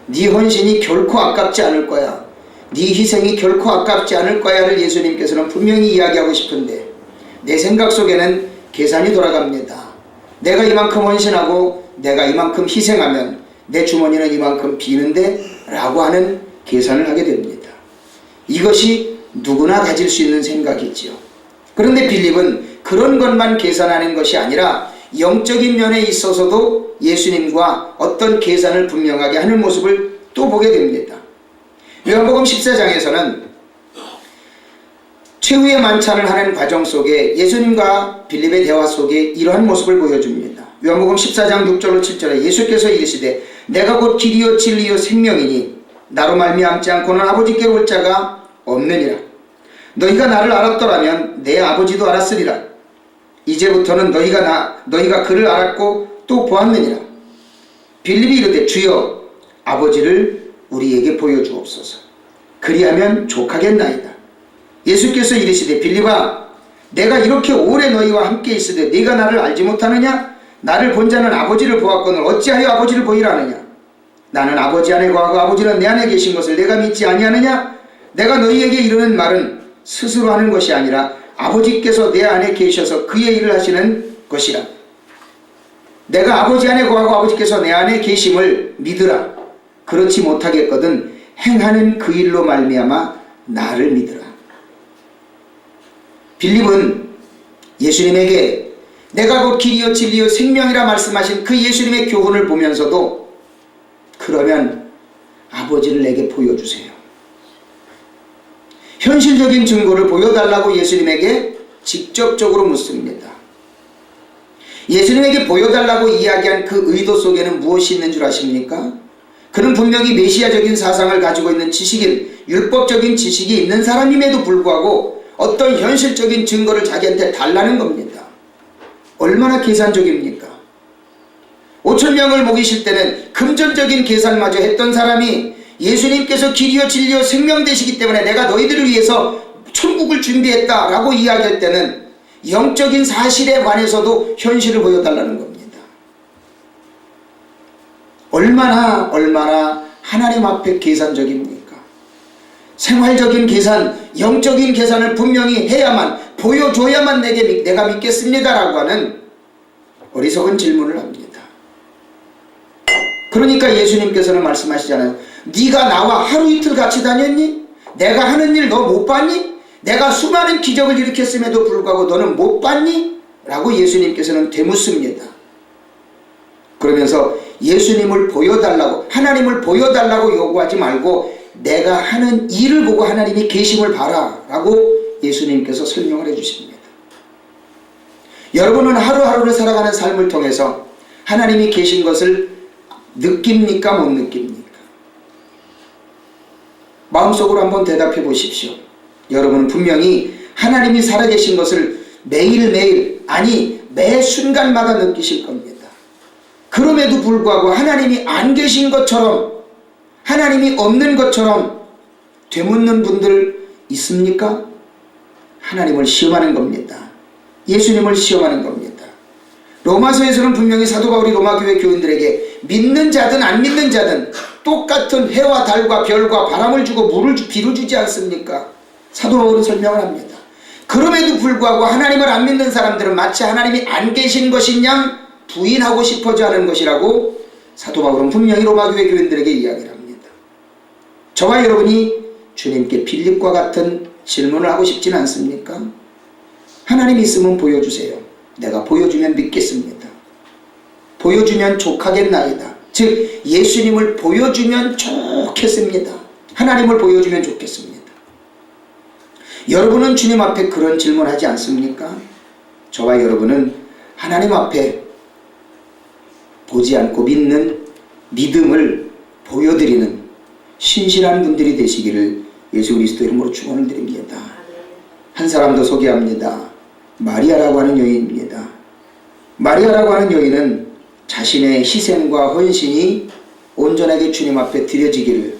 네 헌신이 결코 아깝지 않을 거야, 네 희생이 결코 아깝지 않을 거야를 예수님께서는 분명히 이야기하고 싶은데 내 생각 속에는 계산이 돌아갑니다. 내가 이만큼 헌신하고 내가 이만큼 희생하면 내 주머니는 이만큼 비는데 라고 하는 계산을 하게 됩니다. 이것이 누구나 가질 수 있는 생각이지요. 그런데 빌립은 그런 것만 계산하는 것이 아니라 영적인 면에 있어서도 예수님과 어떤 계산을 분명하게 하는 모습을 또 보게 됩니다. 요한복음 14장에서는 최후의 만찬을 하는 과정 속에 예수님과 빌립의 대화 속에 이러한 모습을 보여줍니다. 요한복음 14장 6절로 7절에 예수께서 이르시되 내가 곧 길이요 진리요 생명이니 나로 말미암지 않고는 아버지께로 올 자가 없느니라. 너희가 나를 알았더라면 내 아버지도 알았으리라. 이제부터는 너희가 그를 알았고 또 보았느니라. 빌립이 이르되 주여 아버지를 우리에게 보여주옵소서. 그리하면 족하겠나이다. 예수께서 이르시되 빌립아 내가 이렇게 오래 너희와 함께 있으되 네가 나를 알지 못하느냐? 나를 본 자는 아버지를 보았거늘 어찌하여 아버지를 보이라 하느냐? 나는 아버지 안에 거하고 아버지는 내 안에 계신 것을 내가 믿지 아니하느냐? 내가 너희에게 이르는 말은 스스로 하는 것이 아니라 아버지께서 내 안에 계셔서 그의 일을 하시는 것이라. 내가 아버지 안에 거하고 아버지께서 내 안에 계심을 믿으라. 그렇지 못하겠거든 행하는 그 일로 말미암아 나를 믿으라. 빌립은 예수님에게 내가 곧 길이요 진리요 생명이라 말씀하신 그 예수님의 교훈을 보면서도 그러면 아버지를 내게 보여주세요. 현실적인 증거를 보여달라고 예수님에게 직접적으로 묻습니다. 예수님에게 보여달라고 이야기한 그 의도 속에는 무엇이 있는 줄 아십니까? 그는 분명히 메시아적인 사상을 가지고 있는 지식인, 율법적인 지식이 있는 사람임에도 불구하고 어떤 현실적인 증거를 자기한테 달라는 겁니다. 얼마나 계산적입니까? 5,000명을 먹이실 때는 금전적인 계산마저 했던 사람이 예수님께서 길이요 진리요 생명 되시기 때문에 내가 너희들을 위해서 천국을 준비했다라고 이야기할 때는 영적인 사실에 관해서도 현실을 보여달라는 겁니다. 얼마나 하나님 앞에 계산적입니까? 생활적인 계산, 영적인 계산을 분명히 해야만, 보여줘야만 내가 믿겠습니다라고 하는 어리석은 질문을 합니다. 그러니까 예수님께서는 말씀하시잖아요. 네가 나와 하루 이틀 같이 다녔니? 내가 하는 일 너 못 봤니? 내가 수많은 기적을 일으켰음에도 불구하고 너는 못 봤니? 라고 예수님께서는 되묻습니다. 그러면서 예수님을 보여달라고, 하나님을 보여달라고 요구하지 말고 내가 하는 일을 보고 하나님이 계심을 봐라 라고 예수님께서 설명을 해주십니다. 여러분은 하루하루를 살아가는 삶을 통해서 하나님이 계신 것을 느낍니까? 못 느낍니까? 마음속으로 한번 대답해 보십시오. 여러분은 분명히 하나님이 살아계신 것을 매일매일, 아니 매 순간마다 느끼실 겁니다. 그럼에도 불구하고 하나님이 안 계신 것처럼, 하나님이 없는 것처럼 되묻는 분들 있습니까? 하나님을 시험하는 겁니다. 예수님을 시험하는 겁니다. 로마서에서는 분명히 사도 바울이 로마 교회 교인들에게 믿는 자든 안 믿는 자든 똑같은 해와 달과 별과 바람을 주고 비를 주지 않습니까? 사도 바울은 설명을 합니다. 그럼에도 불구하고 하나님을 안 믿는 사람들은 마치 하나님이 안 계신 것인 양 부인하고 싶어져 하는 것이라고 사도 바울은 분명히 로마 교회 교인들에게 이야기를 합니다. 저와 여러분이 주님께 빌립과 같은 질문을 하고 싶지는 않습니까? 하나님 있으면 보여주세요. 내가 보여주면 믿겠습니다. 보여주면 족하겠나이다. 즉 예수님을 보여주면 좋겠습니다. 하나님을 보여주면 좋겠습니다. 여러분은 주님 앞에 그런 질문하지 않습니까? 저와 여러분은 하나님 앞에 보지 않고 믿는 믿음을 보여드리는 신실한 분들이 되시기를 예수 그리스도 이름으로 축원을 드립니다. 한 사람 더 소개합니다. 마리아라고 하는 여인입니다. 마리아라고 하는 여인은 자신의 희생과 헌신이 온전하게 주님 앞에 드려지기를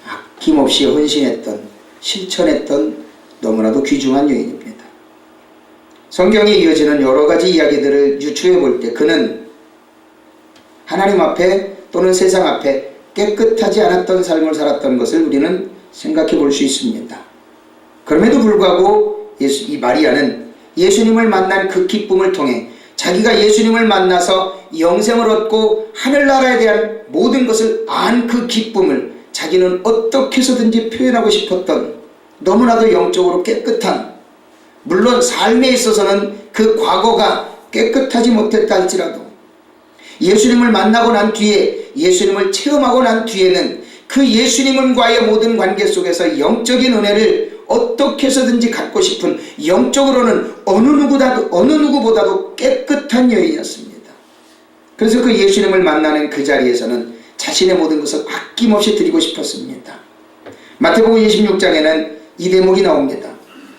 아낌없이 헌신했던, 실천했던 너무나도 귀중한 여인입니다. 성경에 이어지는 여러 가지 이야기들을 유추해 볼 때 그는 하나님 앞에 또는 세상 앞에 깨끗하지 않았던 삶을 살았던 것을 우리는 생각해 볼 수 있습니다. 그럼에도 불구하고 이 마리아는 예수님을 만난 그 기쁨을 통해 자기가 예수님을 만나서 영생을 얻고 하늘나라에 대한 모든 것을 안 그 기쁨을 자기는 어떻게 해서든지 표현하고 싶었던 너무나도 영적으로 깨끗한, 물론 삶에 있어서는 그 과거가 깨끗하지 못했다 할지라도 예수님을 만나고 난 뒤에, 예수님을 체험하고 난 뒤에는 그 예수님과의 모든 관계 속에서 영적인 은혜를 어떻게 해서든지 갖고 싶은, 영적으로는 어느 누구보다도 깨끗한 여인이었습니다. 그래서 그 예수님을 만나는 그 자리에서는 자신의 모든 것을 아낌없이 드리고 싶었습니다. 마태복음 26장에는 이 대목이 나옵니다.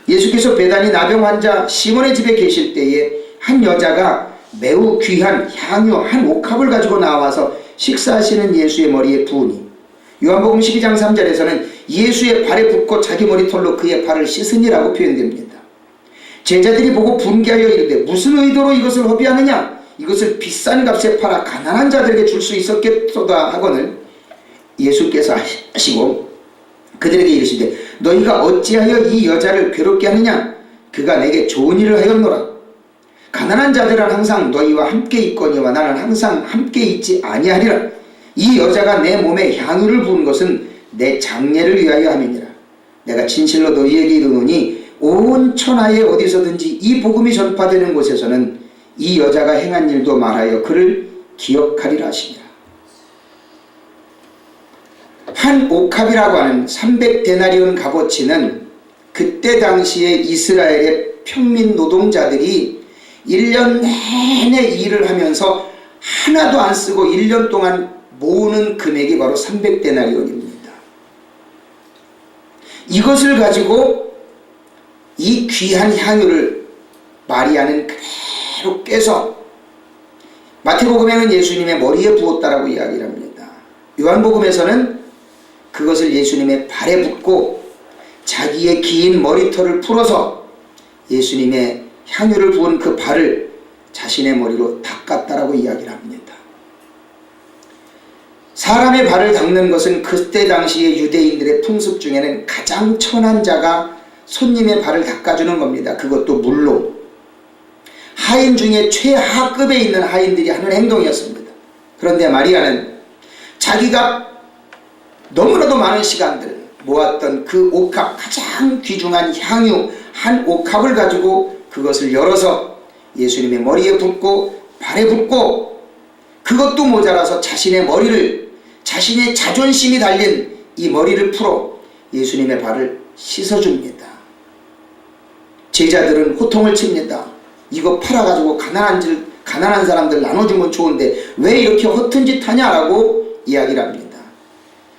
예수께서 베다니 나병 환자 시몬의 집에 계실 때에 한 여자가 매우 귀한 향유 한 옥합을 가지고 나와서 식사하시는 예수의 머리에 부으니, 요한복음 12장 3절에서는 예수의 발에 붓고 자기 머리털로 그의 발을 씻으니라고 표현됩니다. 제자들이 보고 분개하여 이르되 무슨 의도로 이것을 허비하느냐? 이것을 비싼 값에 팔아 가난한 자들에게 줄 수 있었겠소다 하거늘 예수께서 하시고 그들에게 이르시되 너희가 어찌하여 이 여자를 괴롭게 하느냐? 그가 내게 좋은 일을 하였노라. 가난한 자들은 항상 너희와 함께 있거니와 나는 항상 함께 있지 아니하리라. 이 여자가 내 몸에 향유를 부은 것은 내 장례를 위하여 함이니라. 내가 진실로 너희에게 이르노니 온 천하에 어디서든지 이 복음이 전파되는 곳에서는 이 여자가 행한 일도 말하여 그를 기억하리라 하시니라. 한 옥합이라고 하는 300데나리온 값어치는 그때 당시에 이스라엘의 평민 노동자들이 1년 내내 일을 하면서 하나도 안 쓰고 1년 동안 모으는 금액이 바로 300데나리온입니다. 이것을 가지고 이 귀한 향유를 마리아는 그대로 깨서 마태복음에는 예수님의 머리에 부었다라고 이야기를 합니다. 요한복음에서는 그것을 예수님의 발에 붓고 자기의 긴 머리털을 풀어서 예수님의 향유를 부은 그 발을 자신의 머리로 닦았다라고 이야기를 합니다. 사람의 발을 닦는 것은 그때 당시의 유대인들의 풍습 중에는 가장 천한 자가 손님의 발을 닦아주는 겁니다. 그것도 물로. 하인 중에 최하급에 있는 하인들이 하는 행동이었습니다. 그런데 마리아는 자기가 너무나도 많은 시간들 모았던 그 옥합, 가장 귀중한 향유 한 옥합을 가지고 그것을 열어서 예수님의 머리에 붓고 발에 붓고, 그것도 모자라서 자신의 머리를, 자신의 자존심이 달린 이 머리를 풀어 예수님의 발을 씻어줍니다. 제자들은 호통을 칩니다. 이거 팔아가지고 가난한 사람들 나눠주면 좋은데 왜 이렇게 허튼 짓 하냐라고 이야기를 합니다.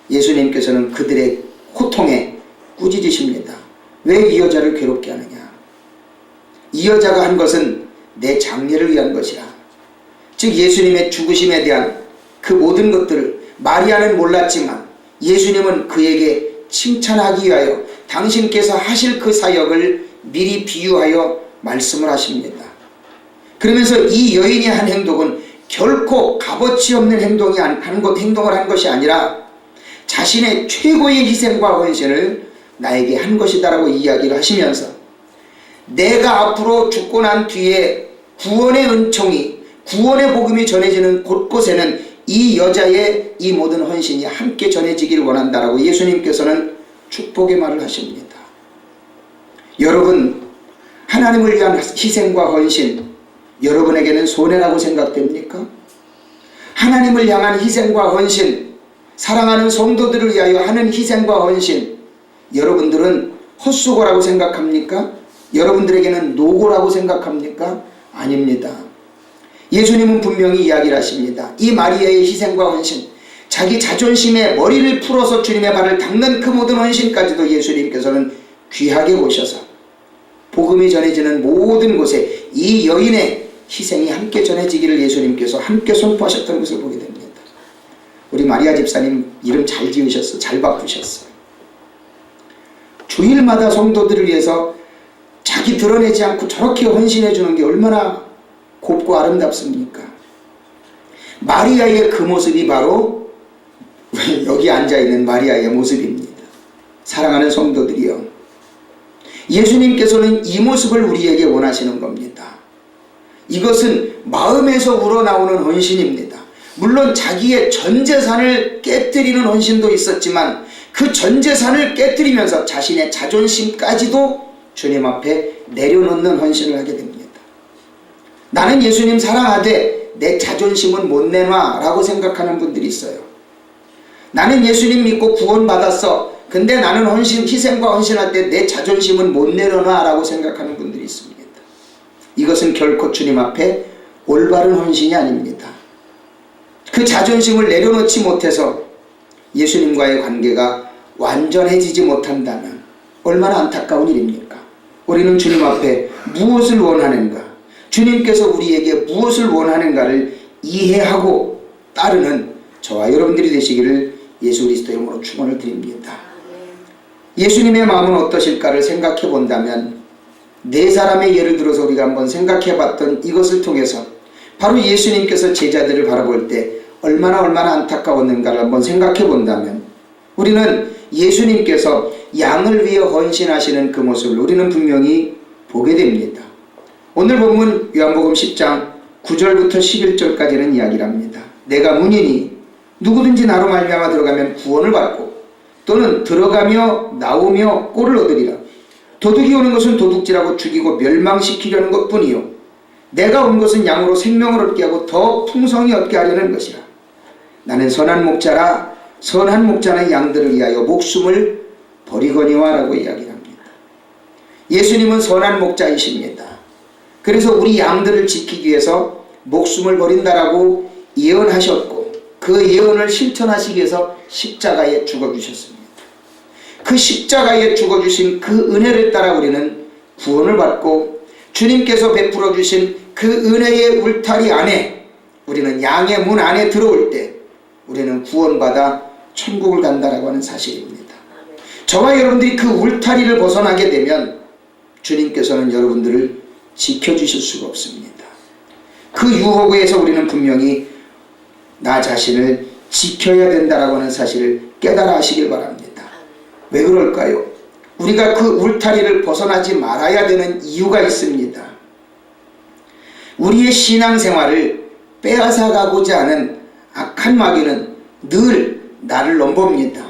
예수님께서는 그들의 호통에 꾸짖으십니다. 왜 이 여자를 괴롭게 하느냐? 이 여자가 한 것은 내 장례를 위한 것이라. 즉 예수님의 죽으심에 대한 그 모든 것들을 마리아는 몰랐지만 예수님은 그에게 칭찬하기 위하여 당신께서 하실 그 사역을 미리 비유하여 말씀을 하십니다. 그러면서 이 여인이 한 행동은 결코 값어치 없는 행동을 한 것이 아니라 자신의 최고의 희생과 헌신을 나에게 한 것이다라고 이야기를 하시면서 내가 앞으로 죽고 난 뒤에 구원의 은총이, 구원의 복음이 전해지는 곳곳에는 이 여자의 이 모든 헌신이 함께 전해지길 원한다라고 예수님께서는 축복의 말을 하십니다. 여러분, 하나님을 위한 희생과 헌신, 여러분에게는 손해라고 생각됩니까? 하나님을 향한 희생과 헌신, 사랑하는 성도들을 위하여 하는 희생과 헌신, 여러분들은 헛수고라고 생각합니까? 여러분들에게는 노고라고 생각합니까? 아닙니다. 예수님은 분명히 이야기를 하십니다. 이 마리아의 희생과 헌신, 자기 자존심에 머리를 풀어서 주님의 발을 닦는 그 모든 헌신까지도 예수님께서는 귀하게 보셔서 복음이 전해지는 모든 곳에 이 여인의 희생이 함께 전해지기를 예수님께서 함께 선포하셨던 것을 보게 됩니다. 우리 마리아 집사님 이름 잘 지으셨어. 잘 바꾸셨어요. 주일마다 성도들을 위해서 자기 드러내지 않고 저렇게 헌신해 주는 게 얼마나 곱고 아름답습니까? 마리아의 그 모습이 바로 여기 앉아있는 마리아의 모습입니다. 사랑하는 성도들이여, 예수님께서는 이 모습을 우리에게 원하시는 겁니다. 이것은 마음에서 우러나오는 헌신입니다. 물론 자기의 전 재산을 깨뜨리는 헌신도 있었지만 그 전 재산을 깨뜨리면서 자신의 자존심까지도 주님 앞에 내려놓는 헌신을 하게 됩니다. 나는 예수님 사랑하되 내 자존심은 못 내놔 라고 생각하는 분들이 있어요. 나는 예수님 믿고 구원받았어. 근데 나는 희생과 헌신할 때 내 자존심은 못 내려놔라고 생각하는 분들이 있습니다. 이것은 결코 주님 앞에 올바른 헌신이 아닙니다. 그 자존심을 내려놓지 못해서 예수님과의 관계가 완전해지지 못한다면 얼마나 안타까운 일입니까? 우리는 주님 앞에 무엇을 원하는가, 주님께서 우리에게 무엇을 원하는가를 이해하고 따르는 저와 여러분들이 되시기를 예수 그리스도의 이름으로 축원을 드립니다. 예수님의 마음은 어떠실까를 생각해 본다면 네 사람의 예를 들어서 우리가 한번 생각해 봤던 이것을 통해서 바로 예수님께서 제자들을 바라볼 때 얼마나 안타까웠는가를 한번 생각해 본다면 우리는 예수님께서 양을 위해 헌신하시는 그 모습을 우리는 분명히 보게 됩니다. 오늘 본문 요한복음 10장 9절부터 11절까지는 이야기를 합니다. 내가 문이니 누구든지 나로 말미암아 들어가면 구원을 받고 또는 들어가며 나오며 꼴을 얻으리라. 도둑이 오는 것은 도둑질하고 죽이고 멸망시키려는 것뿐이요 내가 온 것은 양으로 생명을 얻게 하고 더 풍성히 얻게 하려는 것이라. 나는 선한 목자라. 선한 목자는 양들을 위하여 목숨을 버리거니와 라고 이야기를 합니다. 예수님은 선한 목자이십니다. 그래서 우리 양들을 지키기 위해서 목숨을 버린다라고 예언하셨고 그 예언을 실천하시기 위해서 십자가에 죽어주셨습니다. 그 십자가에 죽어주신 그 은혜를 따라 우리는 구원을 받고 주님께서 베풀어 주신 그 은혜의 울타리 안에 우리는 양의 문 안에 들어올 때 우리는 구원받아 천국을 간다라고 하는 사실입니다. 저와 여러분들이 그 울타리를 벗어나게 되면 주님께서는 여러분들을 지켜주실 수가 없습니다. 그 유혹에서 우리는 분명히 나 자신을 지켜야 된다라고 하는 사실을 깨달아 하시길 바랍니다. 왜 그럴까요? 우리가 그 울타리를 벗어나지 말아야 되는 이유가 있습니다. 우리의 신앙생활을 빼앗아가고자 하는 악한 마귀는 늘 나를 넘봅니다.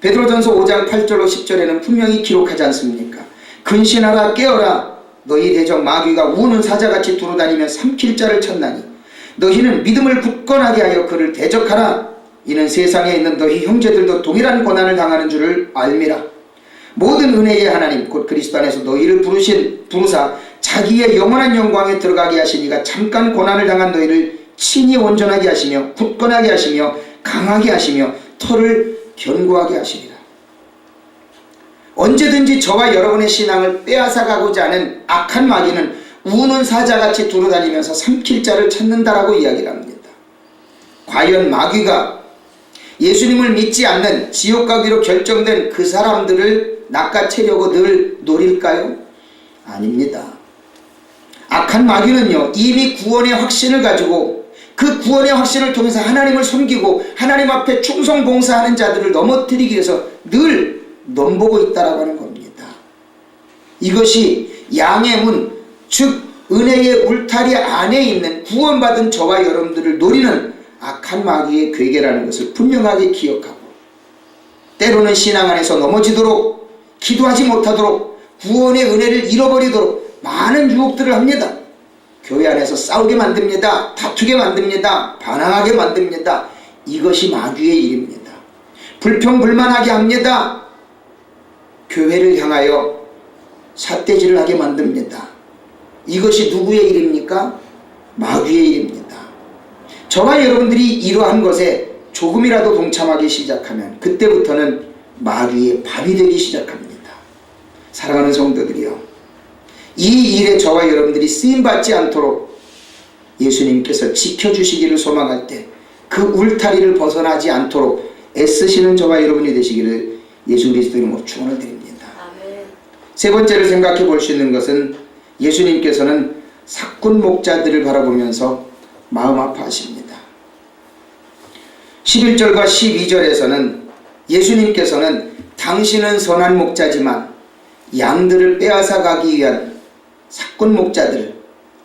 베드로전서 5장 8절로 10절에는 분명히 기록하지 않습니까? 근신하라 깨어라 너희 대적 마귀가 우는 사자같이 두루다니며 삼킬 자를 찾나니 너희는 믿음을 굳건하게 하여 그를 대적하라. 이는 세상에 있는 너희 형제들도 동일한 고난을 당하는 줄을 알미라. 모든 은혜의 하나님 곧 그리스도 안에서 너희를 부르사 자기의 영원한 영광에 들어가게 하시니가 잠깐 고난을 당한 너희를 친히 온전하게 하시며 굳건하게 하시며 강하게 하시며 터를 견고하게 하시리라. 언제든지 저와 여러분의 신앙을 빼앗아가고자 하는 악한 마귀는 우는 사자같이 두루다니면서 삼킬 자를 찾는다라고 이야기를 합니다. 과연 마귀가 예수님을 믿지 않는 지옥 가기로 결정된 그 사람들을 낚아채려고 늘 노릴까요? 아닙니다. 악한 마귀는요 이미 구원의 확신을 가지고 그 구원의 확신을 통해서 하나님을 섬기고 하나님 앞에 충성 봉사하는 자들을 넘어뜨리기 위해서 늘 넘보고 있다라고 하는 겁니다. 이것이 양의 문, 즉 은혜의 울타리 안에 있는 구원받은 저와 여러분들을 노리는 악한 마귀의 괴계라는 것을 분명하게 기억하고 때로는 신앙 안에서 넘어지도록 기도하지 못하도록 구원의 은혜를 잃어버리도록 많은 유혹들을 합니다. 교회 안에서 싸우게 만듭니다. 다투게 만듭니다. 반항하게 만듭니다. 이것이 마귀의 일입니다. 불평불만하게 합니다. 교회를 향하여 삿대질을 하게 만듭니다. 이것이 누구의 일입니까? 마귀의 일입니다. 저와 여러분들이 이러한 것에 조금이라도 동참하기 시작하면 그때부터는 마귀의 밥이 되기 시작합니다. 사랑하는 성도들이요, 이 일에 저와 여러분들이 쓰임받지 않도록 예수님께서 지켜주시기를 소망할 때 그 울타리를 벗어나지 않도록 애쓰시는 저와 여러분이 되시기를 예수 그리스도 이름으로 축원을 드립니다. 아멘. 세 번째로 생각해 볼 수 있는 것은 예수님께서는 삭군 목자들을 바라보면서 마음 아파하십니다. 11절과 12절에서는 예수님께서는 당신은 선한 목자지만 양들을 빼앗아 가기 위한 삭군 목자들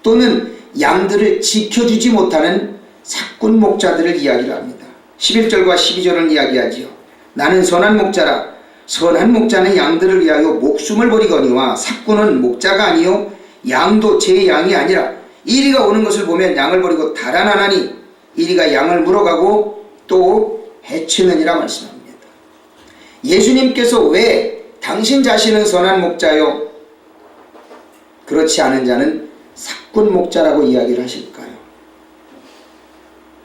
또는 양들을 지켜주지 못하는 삭군 목자들을 이야기를 합니다. 11절과 12절은 이야기하지요. 나는 선한 목자라. 선한 목자는 양들을 위하여 목숨을 버리거니와 삭군은 목자가 아니요 양도 제 양이 아니라 이리가 오는 것을 보면 양을 버리고 달아나나니 이리가 양을 물어가고 또 해치느니라 말씀합니다. 예수님께서 왜 당신 자신은 선한 목자요, 그렇지 않은 자는 삭군 목자라고 이야기를 하실까요?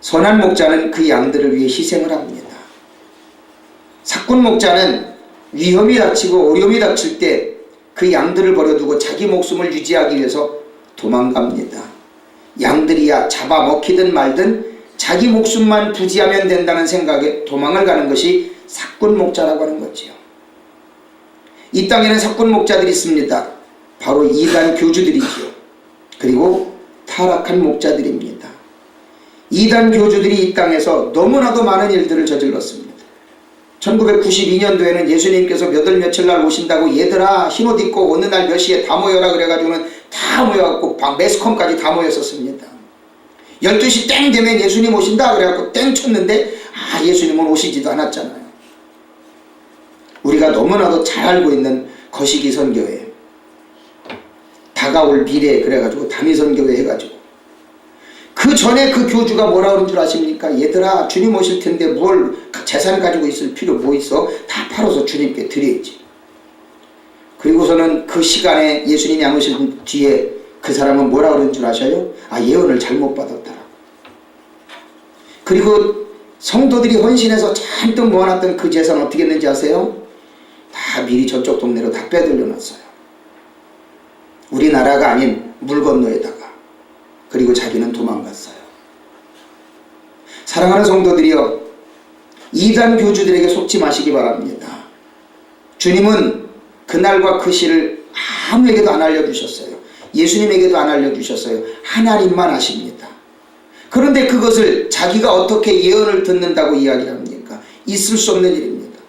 선한 목자는 그 양들을 위해 희생을 합니다. 삭군 목자는 위험이 닥치고 어려움이 닥칠 때 그 양들을 버려두고 자기 목숨을 유지하기 위해서 도망갑니다. 양들이야 잡아먹히든 말든 자기 목숨만 부지하면 된다는 생각에 도망을 가는 것이 삭군 목자라고 하는 거지요. 이 땅에는 삭군 목자들이 있습니다. 바로 이단 교주들이지요. 그리고 타락한 목자들입니다. 이단 교주들이 이 땅에서 너무나도 많은 일들을 저질렀습니다. 1992년도에는 예수님께서 몇 월 며칠 날 오신다고 얘들아 흰옷 입고 어느 날 몇 시에 다 모여라 그래가지고는 다 모여갖고 매스컴까지 다 모였었습니다. 12시 땡 되면 예수님 오신다 그래갖고 땡 쳤는데 예수님은 오시지도 않았잖아요. 우리가 너무나도 잘 알고 있는 거시기 선교회, 다가올 미래 그래가지고 다미 선교회 해가지고 그 전에 그 교주가 뭐라 그런 줄 아십니까? 얘들아 주님 오실 텐데 뭘 재산 가지고 있을 필요 뭐 있어? 다 팔아서 주님께 드려야지. 그리고서는 그 시간에 예수님이 안 오신 뒤에 그 사람은 뭐라 그런 줄 아셔요? 예언을 잘못 받았다라고. 그리고 성도들이 헌신해서 잔뜩 모아놨던 그 재산 어떻게 했는지 아세요? 다 미리 저쪽 동네로 다 빼돌려놨어요. 우리나라가 아닌 물 건너에다가. 그리고 자기는 도망갔어요. 사랑하는 성도들이여, 이단 교주들에게 속지 마시기 바랍니다. 주님은 그날과 그 시를 아무에게도 안 알려주셨어요. 예수님에게도 안 알려주셨어요. 하나님만 아십니다. 그런데 그것을 자기가 어떻게 예언을 듣는다고 이야기를 합니까? 있을 수 없는 일입니다.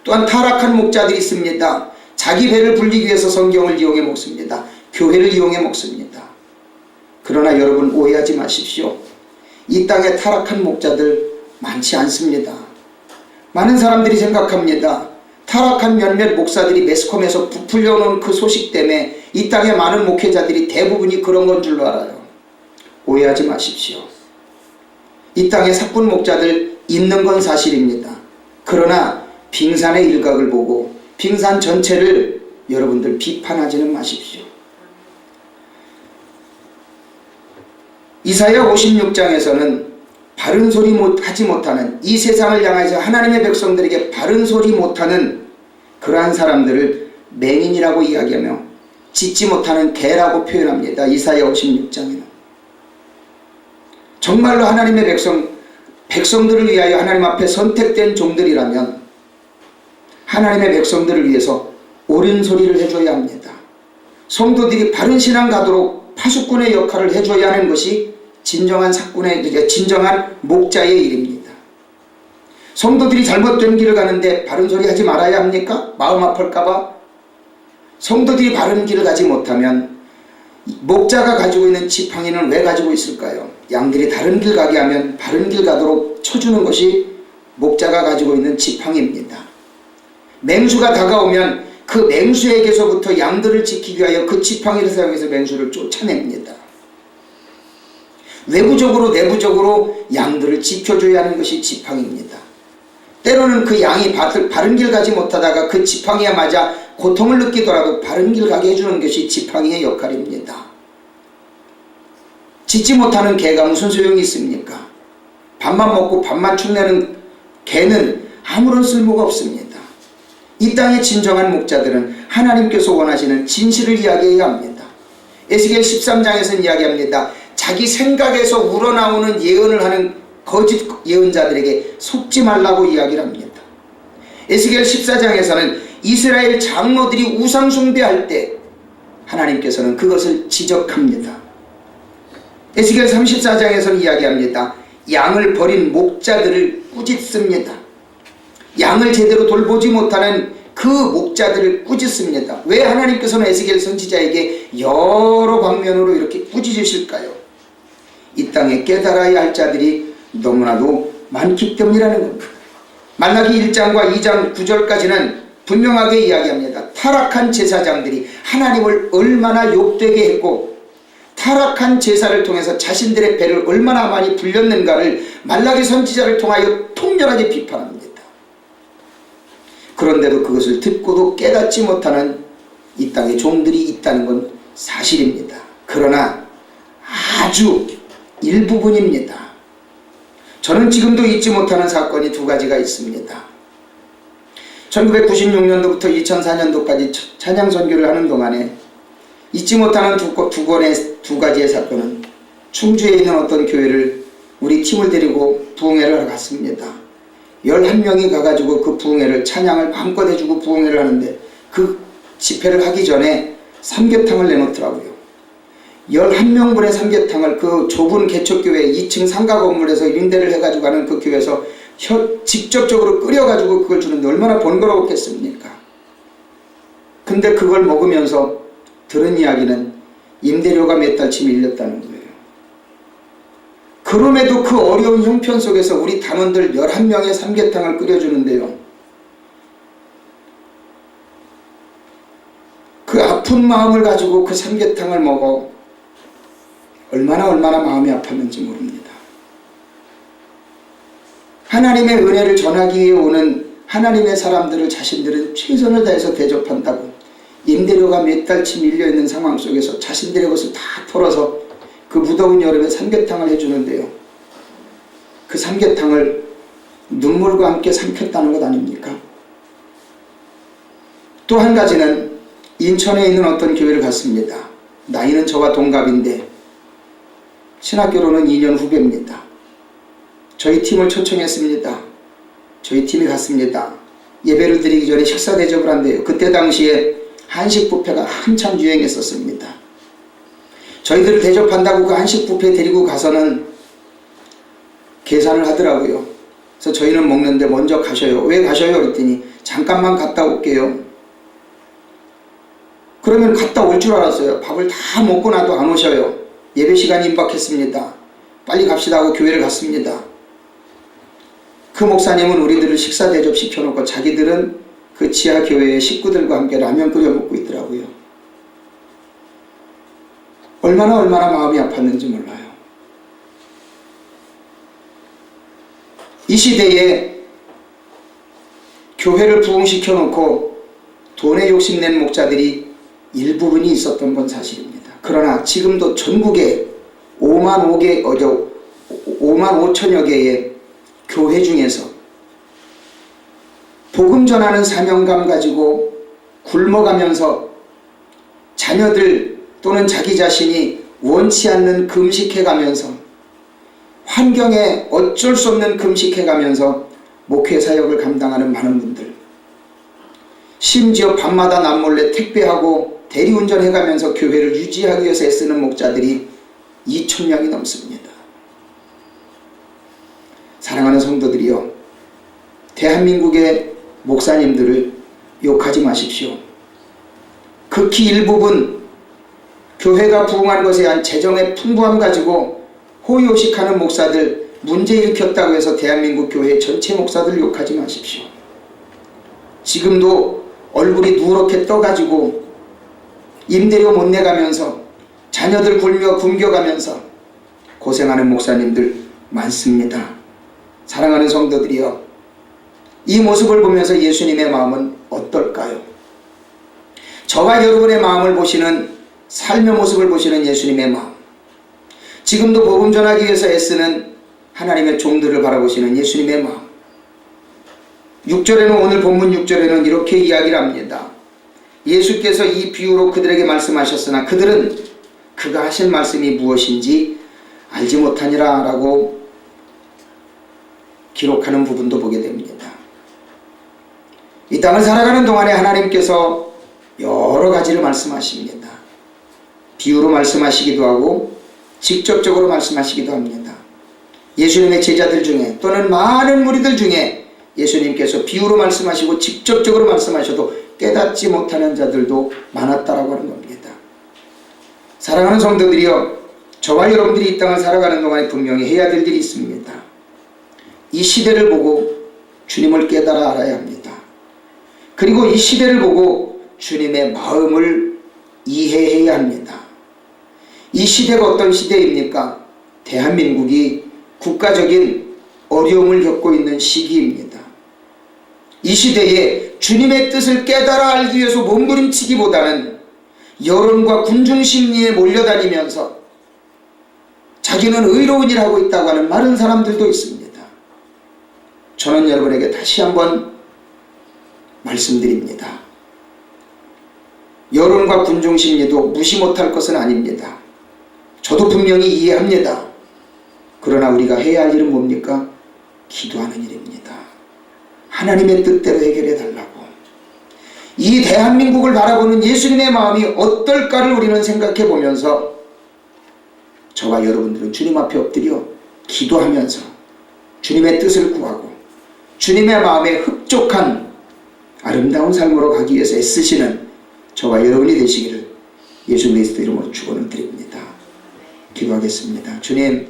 또한 타락한 목자들이 있습니다. 자기 배를 불리기 위해서 성경을 이용해 먹습니다. 교회를 이용해 먹습니다. 그러나 여러분 오해하지 마십시오. 이 땅에 타락한 목자들 많지 않습니다. 많은 사람들이 생각합니다. 타락한 몇몇 목사들이 매스컴에서 부풀려 놓은 그 소식 때문에 이 땅의 많은 목회자들이 대부분이 그런 건 줄로 알아요. 오해하지 마십시오. 이 땅에 삭군 목자들 있는 건 사실입니다. 그러나 빙산의 일각을 보고 빙산 전체를 여러분들 비판하지는 마십시오. 이사야 56장에서는 바른 소리 하지 못하는, 이 세상을 향해서 하나님의 백성들에게 바른 소리 못하는 그러한 사람들을 맹인이라고 이야기하며 짖지 못하는 개라고 표현합니다. 이사야 56장에는. 정말로 하나님의 백성들을 위하여 하나님 앞에 선택된 종들이라면 하나님의 백성들을 위해서 옳은 소리를 해줘야 합니다. 성도들이 바른 신앙 가도록 파수꾼의 역할을 해줘야 하는 것이 진정한 목자의 일입니다. 성도들이 잘못된 길을 가는데 바른 소리 하지 말아야 합니까? 마음 아플까봐? 성도들이 바른 길을 가지 못하면 목자가 가지고 있는 지팡이는 왜 가지고 있을까요? 양들이 다른 길 가게 하면 바른 길 가도록 쳐주는 것이 목자가 가지고 있는 지팡이입니다. 맹수가 다가오면 그 맹수에게서부터 양들을 지키기 위하여 그 지팡이를 사용해서 맹수를 쫓아냅니다. 외부적으로 내부적으로 양들을 지켜줘야 하는 것이 지팡이입니다. 때로는 그 양이 바른 길 가지 못하다가 그 지팡이에 맞아 고통을 느끼더라도 바른 길 가게 해주는 것이 지팡이의 역할입니다. 짖지 못하는 개가 무슨 소용이 있습니까? 밥만 먹고 밥만 축내는 개는 아무런 쓸모가 없습니다. 이 땅의 진정한 목자들은 하나님께서 원하시는 진실을 이야기해야 합니다. 에스겔 13장에서는 이야기합니다. 자기 생각에서 우러나오는 예언을 하는 거짓 예언자들에게 속지 말라고 이야기를 합니다. 에스겔 14장에서는 이스라엘 장로들이 우상 숭배할 때 하나님께서는 그것을 지적합니다. 에스겔 34장에서는 이야기합니다. 양을 버린 목자들을 꾸짖습니다. 양을 제대로 돌보지 못하는 그 목자들을 꾸짖습니다. 왜 하나님께서는 에스겔 선지자에게 여러 방면으로 이렇게 꾸짖으실까요? 이 땅에 깨달아야 할 자들이 너무나도 많기 때문이라는 겁니다. 말라기 1장과 2장 9절까지는 분명하게 이야기합니다. 타락한 제사장들이 하나님을 얼마나 욕되게 했고 타락한 제사를 통해서 자신들의 배를 얼마나 많이 불렸는가를 말라기 선지자를 통하여 통렬하게 비판합니다. 그런데도 그것을 듣고도 깨닫지 못하는 이 땅에 종들이 있다는 건 사실입니다. 그러나 아주 일부분입니다. 저는 지금도 잊지 못하는 사건이 두 가지가 있습니다. 1996년도부터 2004년도까지 찬양 선교를 하는 동안에 잊지 못하는 두 가지의 사건은 충주에 있는 어떤 교회를 우리 팀을 데리고 부흥회를 하러 갔습니다. 11명이 가가지고 그 부흥회를 찬양을 마음껏 해주고 부흥회를 하는데 그 집회를 하기 전에 삼계탕을 내놓더라고요. 11명분의 삼계탕을 그 좁은 개척교회 2층 상가 건물에서 임대를 해가지고 하는 그 교회에서 직접적으로 끓여가지고 그걸 주는데 얼마나 번거로웠겠습니까? 근데 그걸 먹으면서 들은 이야기는 임대료가 몇 달치 밀렸다는 거예요. 그럼에도 그 어려운 형편 속에서 우리 담원들 11명의 삼계탕을 끓여주는데요. 그 아픈 마음을 가지고 그 삼계탕을 먹어 얼마나 마음이 아팠는지 모릅니다. 하나님의 은혜를 전하기 위해 오는 하나님의 사람들을 자신들은 최선을 다해서 대접한다고 임대료가 몇 달치 밀려있는 상황 속에서 자신들의 것을 다 털어서 그 무더운 여름에 삼계탕을 해주는데요. 그 삼계탕을 눈물과 함께 삼켰다는 것 아닙니까? 또 한 가지는 인천에 있는 어떤 교회를 갔습니다. 나이는 저와 동갑인데 신학교로는 2년 후배입니다. 저희 팀을 초청했습니다. 저희 팀이 갔습니다. 예배를 드리기 전에 식사 대접을 한대요. 그때 당시에 한식 뷔페가 한참 유행했었습니다. 저희들을 대접한다고 그 한식 뷔페 데리고 가서는 계산을 하더라고요. 그래서 저희는 먹는데 먼저 가셔요. 왜 가셔요? 그랬더니 잠깐만 갔다 올게요. 그러면 갔다 올 줄 알았어요. 밥을 다 먹고 나도 안 오셔요. 예배 시간이 임박했습니다. 빨리 갑시다 하고 교회를 갔습니다. 그 목사님은 우리들을 식사 대접 시켜놓고 자기들은 그 지하 교회의 식구들과 함께 라면 끓여 먹고 있더라고요. 얼마나 마음이 아팠는지 몰라요. 이 시대에 교회를 부흥시켜 놓고 돈에 욕심낸 목자들이 일부분이 있었던 건 사실입니다. 그러나 지금도 전국에 5만 5천여 개의 교회 중에서 복음 전하는 사명감 가지고 굶어가면서 자녀들 또는 자기 자신이 원치 않는 금식해가면서 환경에 어쩔 수 없는 금식해가면서 목회 사역을 감당하는 많은 분들, 심지어 밤마다 남몰래 택배하고 대리운전해가면서 교회를 유지하기 위해서 애쓰는 목자들이 2,000명이 넘습니다. 사랑하는 성도들이여, 대한민국의 목사님들을 욕하지 마십시오. 극히 일부분 교회가 부흥한 것에 대한 재정의 풍부함 가지고 호의호식하는 목사들 문제 일으켰다고 해서 대한민국 교회 전체 목사들 욕하지 마십시오. 지금도 얼굴이 누렇게 떠가지고 임대료 못 내가면서 자녀들 굶겨가면서 고생하는 목사님들 많습니다. 사랑하는 성도들이여, 이 모습을 보면서 예수님의 마음은 어떨까요? 저와 여러분의 마음을 보시는, 삶의 모습을 보시는 예수님의 마음, 지금도 복음 전하기 위해서 애쓰는 하나님의 종들을 바라보시는 예수님의 마음. 6절에는, 오늘 본문 6절에는 이렇게 이야기를 합니다. 예수께서 이 비유로 그들에게 말씀하셨으나 그들은 그가 하신 말씀이 무엇인지 알지 못하니라 라고 기록하는 부분도 보게 됩니다. 이 땅을 살아가는 동안에 하나님께서 여러 가지를 말씀하십니다. 비유로 말씀하시기도 하고 직접적으로 말씀하시기도 합니다. 예수님의 제자들 중에 또는 많은 무리들 중에 예수님께서 비유로 말씀하시고 직접적으로 말씀하셔도 깨닫지 못하는 자들도 많았다라고 하는 겁니다. 사랑하는 성도들이여, 저와 여러분들이 이 땅을 살아가는 동안에 분명히 해야 될 일이 있습니다. 이 시대를 보고 주님을 깨달아 알아야 합니다. 그리고 이 시대를 보고 주님의 마음을 이해해야 합니다. 이 시대가 어떤 시대입니까? 대한민국이 국가적인 어려움을 겪고 있는 시기입니다. 이 시대에 주님의 뜻을 깨달아 알기 위해서 몸부림치기보다는 여론과 군중 심리에 몰려다니면서 자기는 의로운 일 하고 있다고 하는 많은 사람들도 있습니다. 저는 여러분에게 다시 한번 말씀드립니다. 여론과 군중 심리도 무시 못할 것은 아닙니다. 저도 분명히 이해합니다. 그러나 우리가 해야 할 일은 뭡니까? 기도하는 일입니다. 하나님의 뜻대로 해결해 달라고. 이 대한민국을 바라보는 예수님의 마음이 어떨까를 우리는 생각해 보면서 저와 여러분들은 주님 앞에 엎드려 기도하면서 주님의 뜻을 구하고 주님의 마음에 흡족한 아름다운 삶으로 가기 위해서 애쓰시는 저와 여러분이 되시기를 예수 그리스도 이름으로 축원을 드립니다. 기도하겠습니다. 주님,